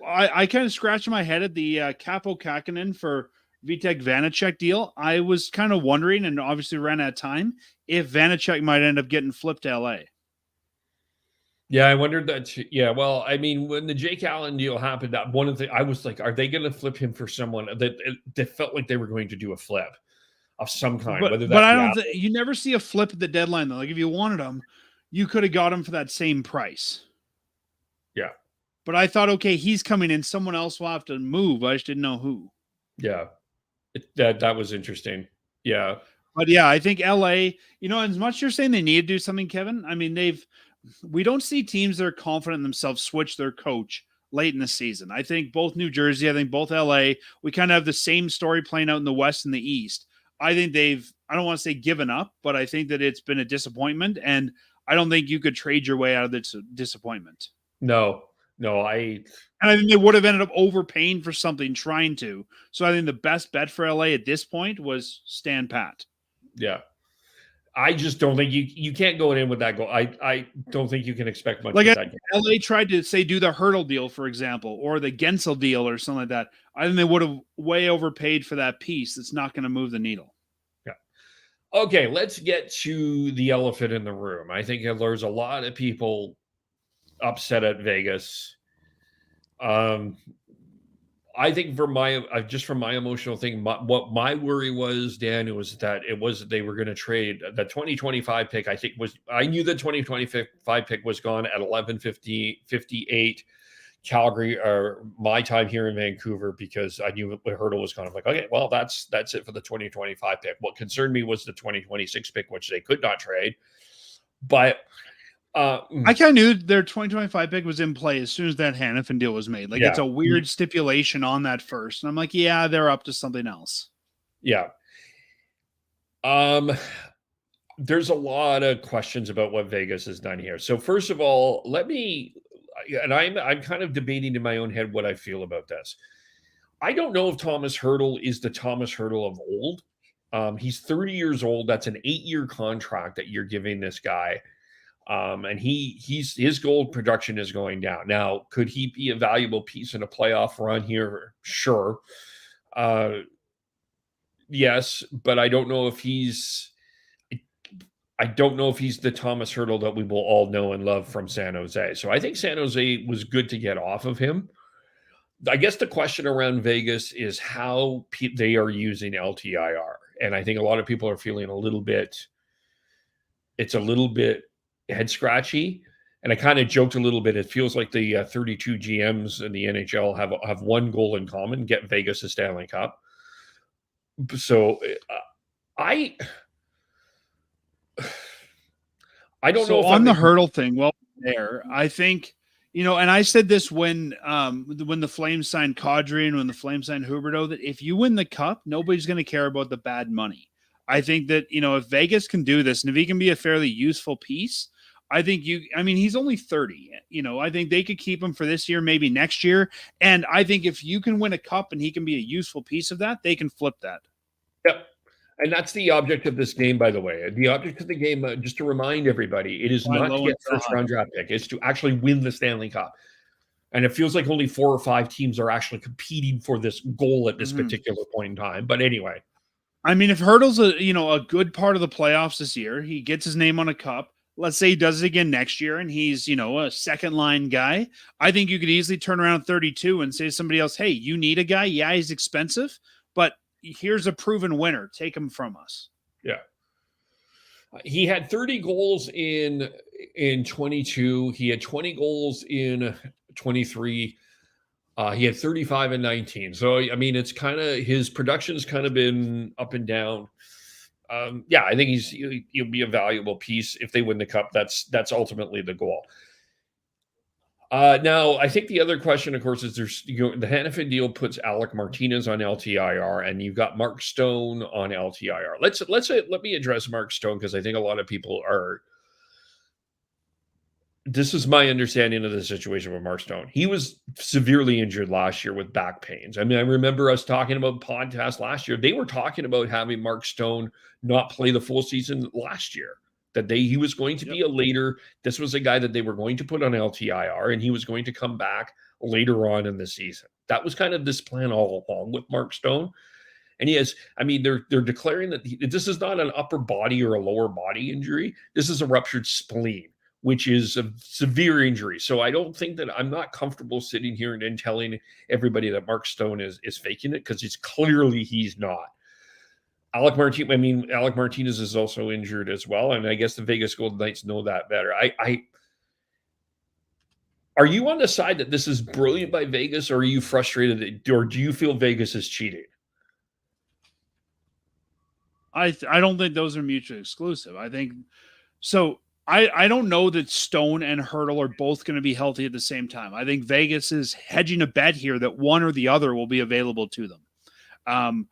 Speaker 7: I kind of scratched my head at the Capo Kakinen for Vitek Vanacek deal, I was kind of wondering, and obviously ran out of time, if Vanacek might end up getting flipped to LA.
Speaker 1: Yeah, I wondered that. Yeah, well, I mean, when the Jake Allen deal happened, that one of the I was like, are they going to flip him for someone that felt like they were going to do a flip of some kind?
Speaker 7: But I don't. You never see a flip at the deadline though. Like if you wanted him, you could have got him for that same price.
Speaker 1: Yeah.
Speaker 7: But I thought, okay, he's coming in. Someone else will have to move. I just didn't know who.
Speaker 1: Yeah. That was interesting. Yeah.
Speaker 7: But yeah, I think LA, as much as you're saying they need to do something, Kevin, I mean, we don't see teams that are confident in themselves switch their coach late in the season. I think both New Jersey, I think both LA, we kind of have the same story playing out in the West and the East. I think I don't want to say given up, but I think that it's been a disappointment. And I don't think you could trade your way out of this disappointment.
Speaker 1: No,
Speaker 7: and I think they would have ended up overpaying for something trying to. So I think the best bet for LA at this point was stand pat.
Speaker 1: Yeah. I just don't think you can't go in with that goal. I don't think you can expect much.
Speaker 7: Like LA tried to say do the Hurdle deal, for example, or the Gensel deal or something like that. I think they would have way overpaid for that piece. That's not going to move the needle.
Speaker 1: Yeah. Okay, let's get to the elephant in the room. I think there's a lot of people upset at Vegas. I think from my emotional thing, what my worry was, Dan, was that they were going to trade the 2025 pick. I knew the 2025 pick was gone at 11:58 Calgary, or my time here in Vancouver, because I knew Hurdle was gone. I'm like, okay, well, that's it for the 2025 pick. What concerned me was the 2026 pick, which they could not trade. But
Speaker 7: I kind of knew their 2025 pick was in play as soon as that Hannafin deal was made. Like, it's a weird stipulation on that first. And I'm like, yeah, they're up to something else.
Speaker 1: Yeah. There's a lot of questions about what Vegas has done here. So first of all, I'm kind of debating in my own head what I feel about this. I don't know if Thomas Hurdle is the Thomas Hurdle of old. He's 30 years old. That's an 8-year contract that you're giving this guy. And his gold production is going down. Now, could he be a valuable piece in a playoff run here? Sure. Yes, but I don't know if he's the Thomas Hurdle that we will all know and love from San Jose. So I think San Jose was good to get off of him. I guess the question around Vegas is how they are using LTIR. And I think a lot of people are feeling it's a little bit head scratchy. And I kind of joked a little bit. It feels like the 32 GMs in the NHL have one goal in common: get Vegas a Stanley Cup. So I don't know if
Speaker 7: on the Hurdle thing. Well, I think, and I said this when the Flames signed Kadri and when the Flames signed Huberdeau, that if you win the cup, nobody's going to care about the bad money. I think that, if Vegas can do this, and if he can be a fairly useful piece, I think he's only 30, I think they could keep him for this year, maybe next year. And I think if you can win a cup and he can be a useful piece of that, they can flip that.
Speaker 1: Yep. And that's the object of this game, by the way. The object of the game, just to remind everybody, it is
Speaker 7: Fly
Speaker 1: not to
Speaker 7: low
Speaker 1: get
Speaker 7: and sell
Speaker 1: first round draft pick. It's to actually win the Stanley Cup. And it feels like only 4 or 5 teams are actually competing for this goal at this particular point in time. But anyway.
Speaker 7: I mean, if Hurdle's a good part of the playoffs this year, he gets his name on a cup. Let's say he does it again next year and he's, a second line guy. I think you could easily turn around 32 and say to somebody else, hey, you need a guy. Yeah, he's expensive, but here's a proven winner. Take him from us.
Speaker 1: Yeah. He had 30 goals in 22. He had 20 goals in 23. He had 35 and 19. So, I mean, it's kind of his production's kind of been up and down. Yeah, I think he'll be a valuable piece if they win the cup. That's ultimately the goal. Now, I think the other question, of course, is the Hanifin deal puts Alec Martinez on LTIR, and you've got Mark Stone on LTIR. Let me address Mark Stone because I think a lot of people are. This is my understanding of the situation with Mark Stone. He was severely injured last year with back pains. I mean, I remember us talking about podcasts last year. They were talking about having Mark Stone not play the full season last year. That he was going to be a later. This was a guy that they were going to put on LTIR, and he was going to come back later on in the season. That was kind of this plan all along with Mark Stone. And he has, I mean, they're declaring that this is not an upper body or a lower body injury. This is a ruptured spleen, which is a severe injury. So I don't think that I'm not comfortable sitting here and telling everybody that Mark Stone is faking it because he's not. Alec Martinez is also injured as well, and I guess the Vegas Golden Knights know that better. Are you on the side that this is brilliant by Vegas, or are you frustrated, or do you feel Vegas is cheating?
Speaker 7: I don't think those are mutually exclusive. I think so. I don't know that Stone and Hurdle are both going to be healthy at the same time. I think Vegas is hedging a bet here that one or the other will be available to them.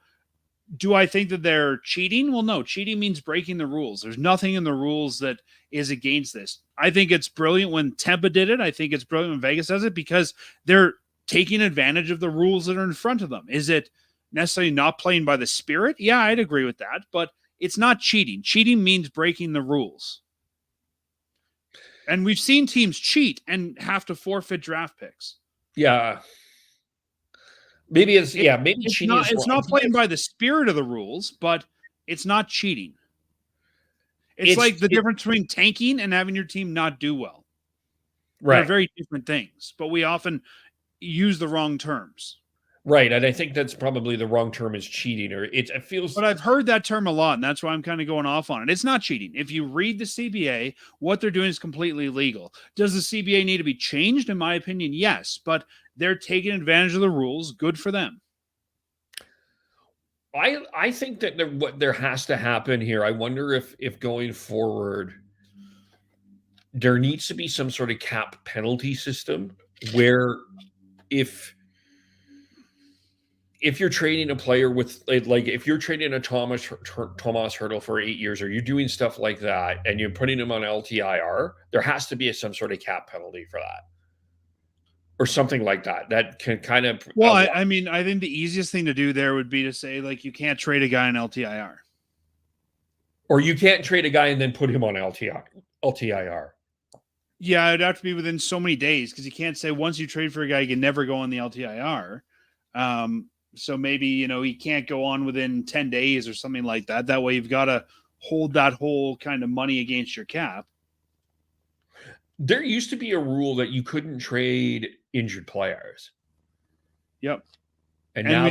Speaker 7: Do I think that they're cheating? Well, no. Cheating means breaking the rules. There's nothing in the rules that is against this. I think it's brilliant when Tampa did it. I think it's brilliant when Vegas does it because they're taking advantage of the rules that are in front of them. Is it necessarily not playing by the spirit? Yeah, I'd agree with that, but it's not cheating. Cheating means breaking the rules. And we've seen teams cheat and have to forfeit draft picks.
Speaker 1: Yeah. Maybe cheating.
Speaker 7: It's not playing by the spirit of the rules, but it's not cheating. It's like the difference between tanking and having your team not do well.
Speaker 1: Right.
Speaker 7: They're very different things, but we often use the wrong terms.
Speaker 1: Right, and I think that's probably the wrong term is cheating, or it feels.
Speaker 7: But I've heard that term a lot, and that's why I'm kind of going off on it. It's not cheating. If you read the CBA, what they're doing is completely legal. Does the CBA need to be changed? In my opinion, yes, but they're taking advantage of the rules. Good for them.
Speaker 1: I think that what there has to happen here. I wonder if going forward, there needs to be some sort of cap penalty system where if you're trading a player with if you're trading a Thomas Hurdle for 8 years, or you're doing stuff like that and you're putting him on LTIR, there has to be some sort of cap penalty for that. Or something like that. That can kind of.
Speaker 7: Well, I mean, I think the easiest thing to do there would be to say, you can't trade a guy on LTIR.
Speaker 1: Or you can't trade a guy and then put him on LTIR.
Speaker 7: Yeah, it'd have to be within so many days because you can't say once you trade for a guy, you can never go on the LTIR. So maybe, he can't go on within 10 days or something like that. That way you've got to hold that whole kind of money against your cap.
Speaker 1: There used to be a rule that you couldn't trade injured players.
Speaker 7: Yep.
Speaker 1: And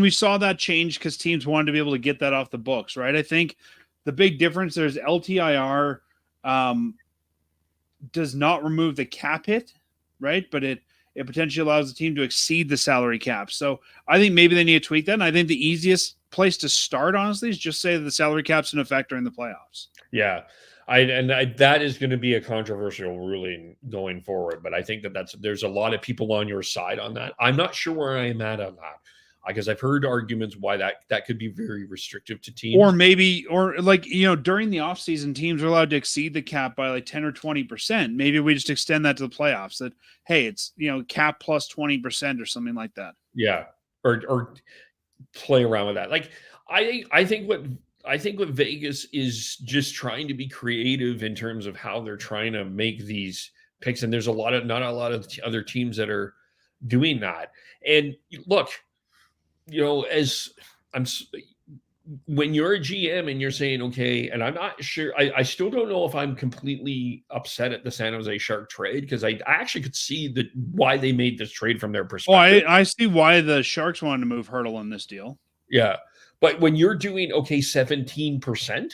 Speaker 7: we saw that change because teams wanted to be able to get that off the books, right? I think the big difference there's LTIR does not remove the cap hit, right? But it potentially allows the team to exceed the salary cap. So I think maybe they need to tweak that. And I think the easiest place to start, honestly, is just say that the salary cap's in effect during the playoffs.
Speaker 1: Yeah. That is going to be a controversial ruling going forward, but I think there's a lot of people on your side on that. I'm not sure where I am at on that because I've heard arguments why that could be very restrictive to teams.
Speaker 7: Or maybe, during the offseason, teams are allowed to exceed the cap by 10 or 20%. Maybe we just extend that to the playoffs that, hey, it's, cap plus 20% or something like that.
Speaker 1: Yeah. Or play around with that. I think what Vegas is just trying to be creative in terms of how they're trying to make these picks, and there's not a lot of other teams that are doing that. And look, as I'm when you're a GM and you're saying, okay, and I'm not sure, I still don't know if I'm completely upset at the San Jose Shark trade, because I actually could see why they made this trade from their
Speaker 7: Oh,
Speaker 1: perspective.
Speaker 7: I see why the Sharks wanted to move Hurdle in this deal.
Speaker 1: Yeah. But when you're doing, 17%,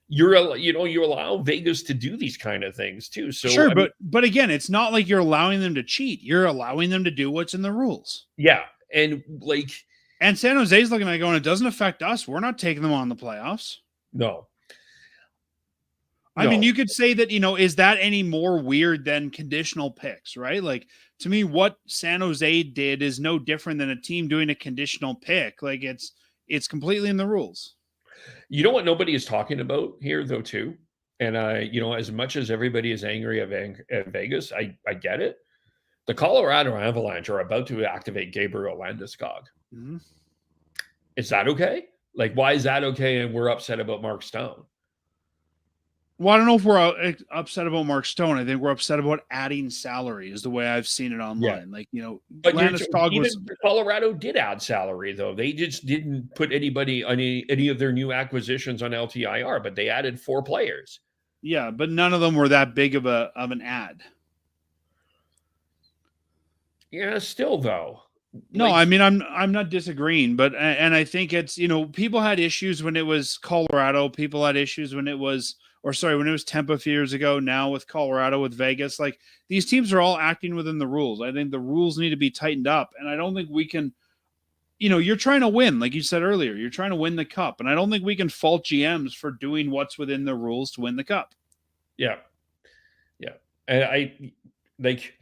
Speaker 1: you allow Vegas to do these kind of things too. So
Speaker 7: Sure,
Speaker 1: I mean,
Speaker 7: but again, it's not like you're allowing them to cheat. You're allowing them to do what's in the rules.
Speaker 1: yeah. And like,
Speaker 7: And San Jose's looking at it going, it doesn't affect us. We're not taking them on the playoffs.
Speaker 1: no.
Speaker 7: I mean,
Speaker 1: No.
Speaker 7: you could say that, is that any more weird than conditional picks, right? Like, to me, what San Jose did is no different than a team doing a conditional pick. Like, it's completely in the rules.
Speaker 1: You know what nobody is talking about here, though, too? And as much as everybody is angry at Vegas, I get it. The Colorado Avalanche are about to activate Gabriel Landeskog.
Speaker 7: Mm-hmm.
Speaker 1: Is that okay? Like, why is that okay? And we're upset about Mark Stone.
Speaker 7: Well, I don't know if we're upset about Mark Stone. I think we're upset about adding salary, is the way I've seen it online.
Speaker 1: Yeah.
Speaker 7: Like,
Speaker 1: But
Speaker 7: Landeskog
Speaker 1: even
Speaker 7: was
Speaker 1: Colorado did add salary, though. They just didn't put anybody on any of their new acquisitions on LTIR, but they added 4 players.
Speaker 7: Yeah, but none of them were that big of an ad.
Speaker 1: Yeah, still though.
Speaker 7: No, I mean, I'm not disagreeing, but and I think it's, people had issues when it was Colorado. People had issues when it was Tampa a few years ago. Now with Colorado, with Vegas, like, these teams are all acting within the rules. I think the rules need to be tightened up, and I don't think we can. You're trying to win, like you said earlier. You're trying to win the cup, and I don't think we can fault GMs for doing what's within the rules to win the cup.
Speaker 1: Yeah, and I like.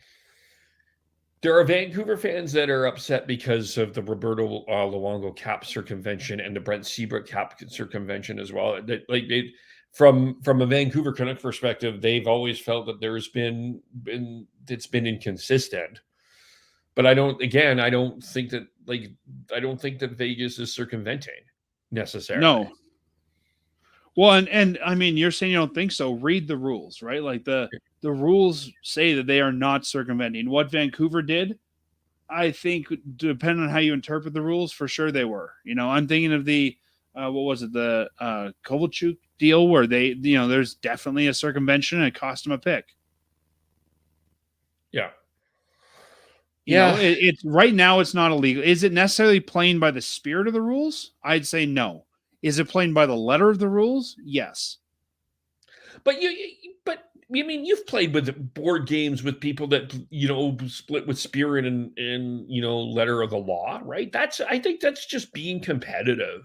Speaker 1: There are Vancouver fans that are upset because of the Roberto Luongo cap circumvention and the Brent Seabrook cap circumvention as well. From a Vancouver Canuck perspective, they've always felt that there's been it's been inconsistent. But I don't think that Vegas is circumventing necessarily.
Speaker 7: No. Well, and I mean, you're saying you don't think so. Read the rules, right? Like the rules say that they are not circumventing. What Vancouver did, I think, depending on how you interpret the rules, for sure they were. I'm thinking of the what was it, the Kovalchuk deal, where they, there's definitely a circumvention and it cost them a pick.
Speaker 1: Yeah.
Speaker 7: It's right now it's not illegal. Is it necessarily playing by the spirit of the rules? I'd say no. Is it playing by the letter of the rules? Yes.
Speaker 1: But you've played with board games with people that split with spirit and letter of the law, right? I think that's just being competitive.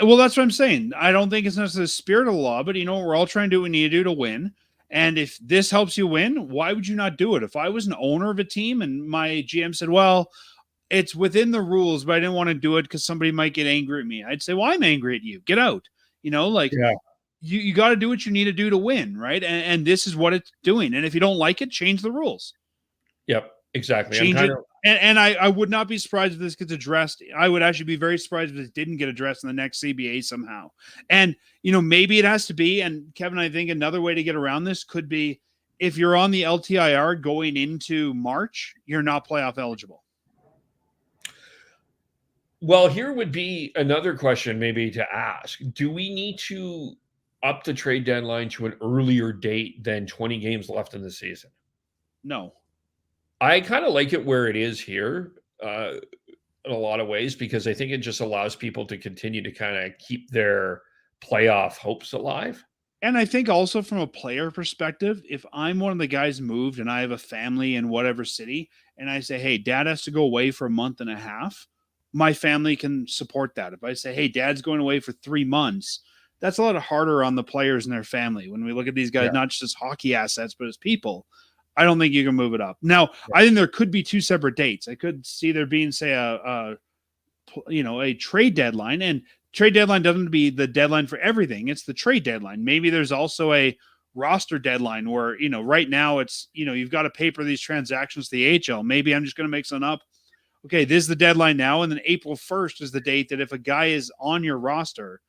Speaker 7: Well, that's what I'm saying. I don't think it's necessarily the spirit of the law, but we're all trying to do what we need to do to win. And if this helps you win, why would you not do it? If I was an owner of a team and my GM said, well, it's within the rules, but I didn't want to do it because somebody might get angry at me, I'd say, well, I'm angry at you. Get out. You got to do what you need to do to win, right? And this is what it's doing. And if you don't like it, change the rules.
Speaker 1: Yep, exactly.
Speaker 7: Change it. And I would not be surprised if this gets addressed. I would actually be very surprised if this didn't get addressed in the next CBA somehow. And, maybe it has to be. And Kevin, I think another way to get around this could be, if you're on the LTIR going into March, you're not playoff eligible.
Speaker 1: Well, here would be another question maybe to ask. Do we need to up the trade deadline to an earlier date than 20 games left in the season?
Speaker 7: No.
Speaker 1: I kind of like it where it is here in a lot of ways, because I think it just allows people to continue to kind of keep their playoff hopes alive.
Speaker 7: And I think also from a player perspective, if I'm one of the guys moved and I have a family in whatever city, and I say, hey, dad has to go away for a month and a half, my family can support that. If I say, hey, dad's going away for 3 months, that's a lot harder on the players and their family. When we look at these guys, not just as hockey assets, but as people, I don't think you can move it up. Now, I think there could be 2 separate dates. I could see there being, say, a trade deadline, and trade deadline doesn't be the deadline for everything. It's the trade deadline. Maybe there's also a roster deadline where, right now it's, you've got to pay for these transactions to the AHL. Maybe I'm just going to make something up. okay, this is the deadline now, and then April 1st is the date that if a guy is on your roster,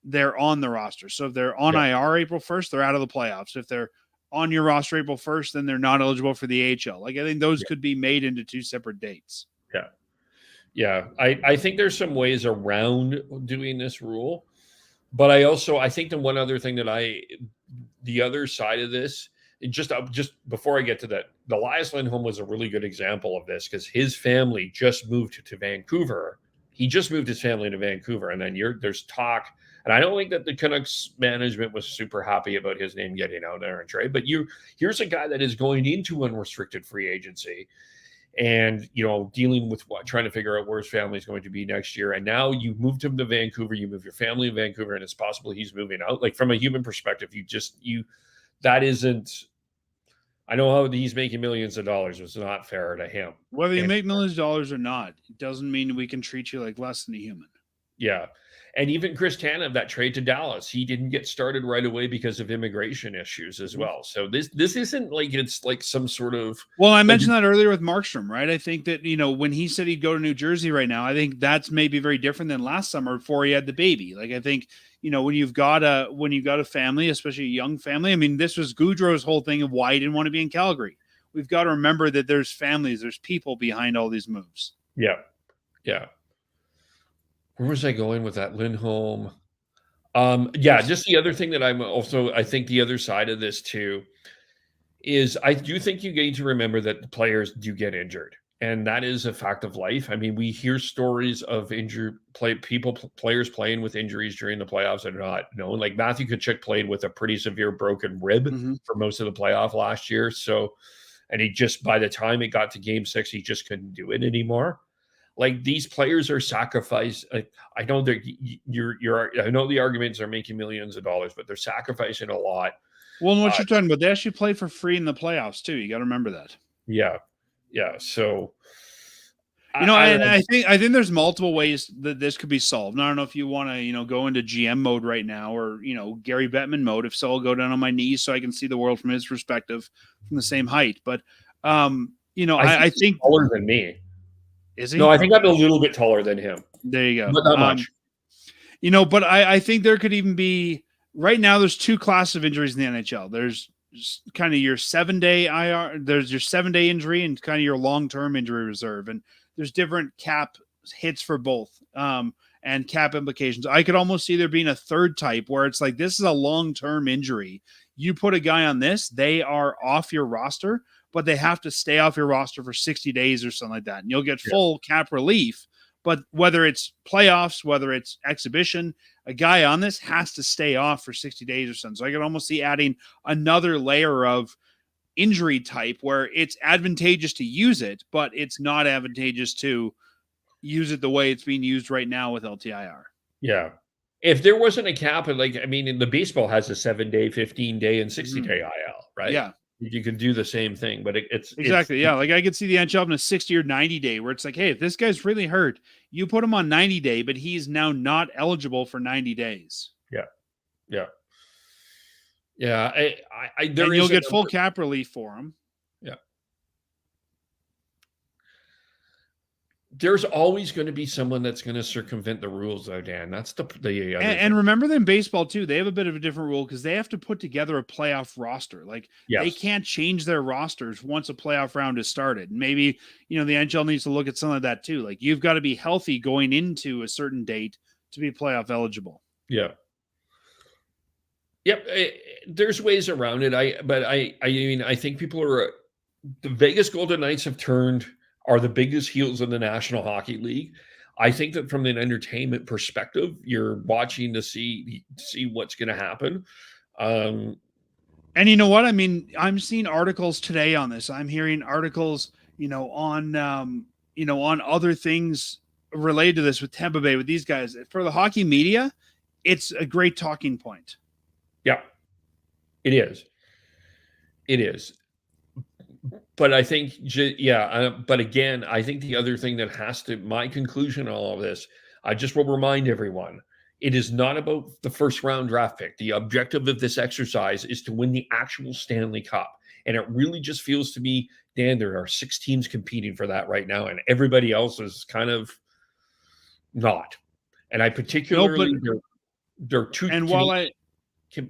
Speaker 7: they're on the roster. So if they're on IR April 1st, they're out of the playoffs. If they're on your roster April 1st, then they're not eligible for the AHL. Like, I think those could be made into two separate dates.
Speaker 1: Yeah. Yeah. I think there's some ways around doing this rule. But I think the one other thing that the other side of this, just before I get to that, the Elias Lindholm was a really good example of this because his family just moved to Vancouver. He just moved his family to Vancouver, and then there's talk, and I don't think that the Canucks management was super happy about his name getting out there and trade. But here's a guy that is going into unrestricted free agency, and dealing with trying to figure out where his family is going to be next year. And now you moved him to Vancouver, you move your family to Vancouver, and it's possible he's moving out. Like, from a human perspective, that isn't. I know how he's making millions of dollars. It's not fair to him.
Speaker 7: Whether you make millions of dollars or not, it doesn't mean we can treat you like less than a human.
Speaker 1: Yeah. And even Chris Tanev, that trade to Dallas, he didn't get started right away because of immigration issues as well. So this isn't like it's like some sort of.
Speaker 7: Well, I mentioned that earlier with Markstrom, right? I think that, when he said he'd go to New Jersey right now, I think that's maybe very different than last summer before he had the baby. Like, I think, when you've got a family, especially a young family, I mean, this was Goudreau's whole thing of why he didn't want to be in Calgary. We've got to remember that there's families, there's people behind all these moves.
Speaker 1: Yeah. Yeah. Where was I going with that? Lindholm. Just the other thing that I think the other side of this too is I do think you need to remember that the players do get injured. And that is a fact of life. I mean, we hear stories of players playing with injuries during the playoffs that are not known. Like Matthew Tkachuk played with a pretty severe broken rib for most of the playoff last year. So, and he just, by the time it got to game 6, he just couldn't do it anymore. Like, these players are sacrificed. I know that I know the arguments are making millions of dollars, but they're sacrificing a lot.
Speaker 7: Well, and what you're talking about, they actually play for free in the playoffs too. You got to remember that.
Speaker 1: Yeah. Yeah. So,
Speaker 7: I think there's multiple ways that this could be solved. I don't know if you want to, go into GM mode right now or, Gary Bettman mode. If so, I'll go down on my knees so I can see the world from his perspective from the same height. But, I think
Speaker 1: he's taller than me.
Speaker 7: Is he?
Speaker 1: No, I think I'm a little bit taller than him.
Speaker 7: There you go.
Speaker 1: But not much.
Speaker 7: But I think there could even be right now. There's two classes of injuries in the NHL. There's kind of your 7-day IR. There's your 7-day injury and kind of your long-term injury reserve. And there's different cap hits for both and cap implications. I could almost see there being a third type where it's like, this is a long-term injury. You put a guy on this, they are off your roster, but they have to stay off your roster for 60 days or something like that. And you'll get full cap relief. But whether it's playoffs, whether it's exhibition, a guy on this has to stay off for 60 days or something. So I could almost see adding another layer of injury type where it's advantageous to use it, but it's not advantageous to use it the way it's being used right now with LTIR.
Speaker 1: Yeah. If there wasn't a cap, the baseball has a 7-day, 15-day, and 60-day IL, right?
Speaker 7: Yeah.
Speaker 1: You could do the same thing, but it's
Speaker 7: exactly. Like, I could see the NHL in a 60 or 90-day where it's like, hey, if this guy's really hurt, you put him on 90-day, but he's now not eligible for 90 days.
Speaker 1: Yeah. Yeah. Yeah.
Speaker 7: And you'll get full cap relief for him.
Speaker 1: Yeah. There's always going to be someone that's going to circumvent the rules, though, Dan. That's the
Speaker 7: and remember that in baseball too, they have a bit of a different rule because they have to put together a playoff roster. Like, they can't change their rosters once a playoff round is started. Maybe the NHL needs to look at something like that too. Like, you've got to be healthy going into a certain date to be playoff eligible.
Speaker 1: Yeah. Yep. There's ways around it. I think people are. The Vegas Golden Knights are the biggest heels in the National Hockey League. I think that from an entertainment perspective, you're watching to see what's going to happen.
Speaker 7: And you know what? I mean, I'm seeing articles today on this. I'm hearing articles, on other things related to this with Tampa Bay, with these guys. For the hockey media, it's a great talking point.
Speaker 1: Yeah, it is. It is. But I think, but again, I think the other thing that my conclusion on all of this, I just will remind everyone, it is not about the first round draft pick. The objective of this exercise is to win the actual Stanley Cup. And it really just feels to me, Dan, there are 6 teams competing for that right now, and everybody else is kind of not. And I particularly, there are 2
Speaker 7: And
Speaker 1: teams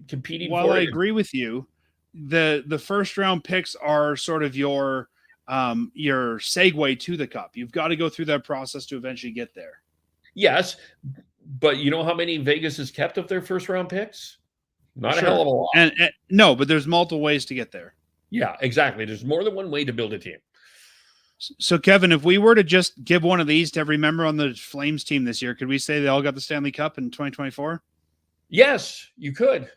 Speaker 1: competing
Speaker 7: while
Speaker 1: for
Speaker 7: I
Speaker 1: it.
Speaker 7: agree with you, the first round picks are sort of your segue to the cup. You've got to go through that process to eventually get there.
Speaker 1: Yes, but you know how many Vegas has kept of their first round picks? Not a
Speaker 7: Sure.
Speaker 1: hell of a lot.
Speaker 7: And no, but there's multiple ways to get there.
Speaker 1: Yeah, exactly. There's more than one way to build a team.
Speaker 7: So, Kevin, if we were to just give one of these to every member on the Flames team this year, could we say they all got the Stanley Cup in 2024?
Speaker 1: Yes, you could.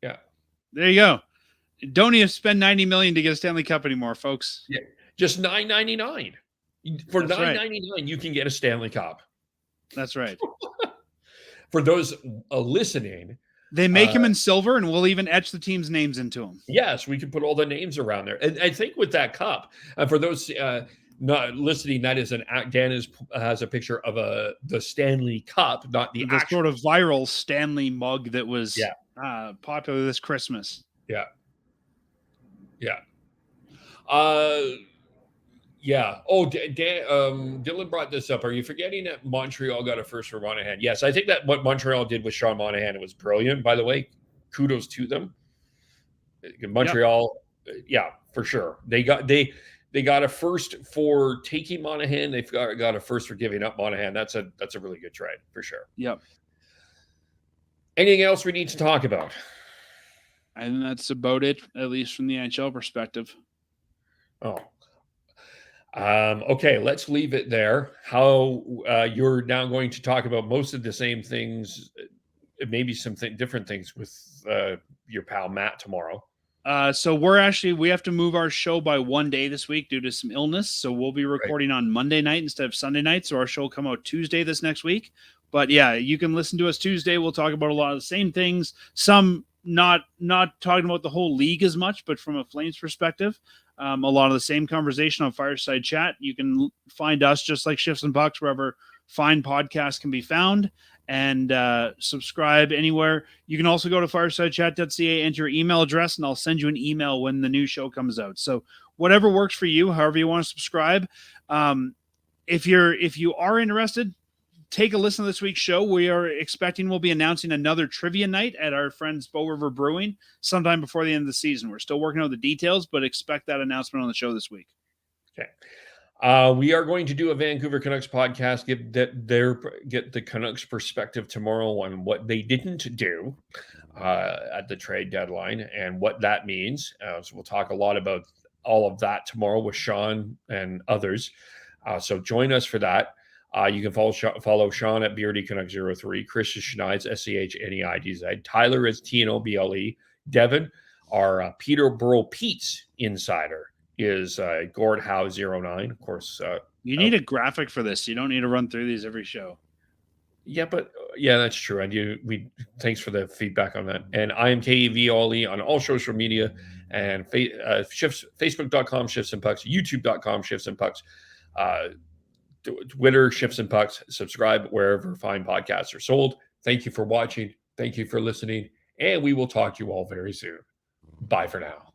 Speaker 1: Yeah.
Speaker 7: There you go. Don't even spend $90 million to get a Stanley Cup anymore, folks.
Speaker 1: Yeah. Just $9.99. For
Speaker 7: That's right.
Speaker 1: $9.99, you can get a Stanley Cup.
Speaker 7: That's right.
Speaker 1: For those listening,
Speaker 7: They make him in silver, and we'll even etch the team's names into them.
Speaker 1: yes, we can put all the names around there. And I think with that cup, for those not listening, that is Dan has a picture of the Stanley Cup, not the actual
Speaker 7: sort of viral Stanley mug that was popular this Christmas.
Speaker 1: Yeah. Yeah. Yeah. Oh, Dylan brought this up. Are you forgetting that Montreal got a first for Monahan? Yes, I think that what Montreal did with Sean Monahan, it was brilliant. By the way, kudos to them. Montreal, yeah, for sure. They got a first for taking Monahan. They've got a first for giving up Monahan. That's a really good trade for sure.
Speaker 7: Yep.
Speaker 1: Anything else we need to talk about?
Speaker 7: And that's about it, at least from the NHL perspective.
Speaker 1: Oh. Okay, let's leave it there. How you're now going to talk about most of the same things, maybe some different things with your pal Matt tomorrow.
Speaker 7: So we have to move our show by 1 day this week due to some illness. So we'll be recording on Monday night instead of Sunday night. So our show will come out Tuesday this next week. But yeah, you can listen to us Tuesday. We'll talk about a lot of the same things. Some not talking about the whole league as much, but from a Flames perspective. A lot of the same conversation on Fireside Chat. You can find us just like Shifts and Pucks wherever fine podcasts can be found, and subscribe anywhere. You can also go to firesidechat.ca, enter your email address, and I'll send you an email when the new show comes out. So whatever works for you, however you want to subscribe. If you are interested, take a listen to this week's show. We'll be announcing another trivia night at our friends Bow River Brewing sometime before the end of the season. We're still working out the details, but expect that announcement on the show this week.
Speaker 1: Okay. We are going to do a Vancouver Canucks podcast, get the Canucks perspective tomorrow on what they didn't do at the trade deadline and what that means. So we'll talk a lot about all of that tomorrow with Sean and others. So join us for that. You can follow Sean at Beardy Canuck 03, Chris is Schneid's SCHNEIDZ, Tyler is TNOBLE, Devin, our Peterborough Pete's insider is Gord Howe 09. Of course,
Speaker 7: you need a graphic for this. You don't need to run through these every show.
Speaker 1: Yeah, but that's true. And thanks for the feedback on that. And I am KEV Ollie on all social media and Facebook.com Shifts and Pucks, YouTube.com Shifts and Pucks. Twitter, Shifts and Pucks. Subscribe wherever fine podcasts are sold. Thank you for watching. Thank you for listening. And we will talk to you all very soon. Bye for now.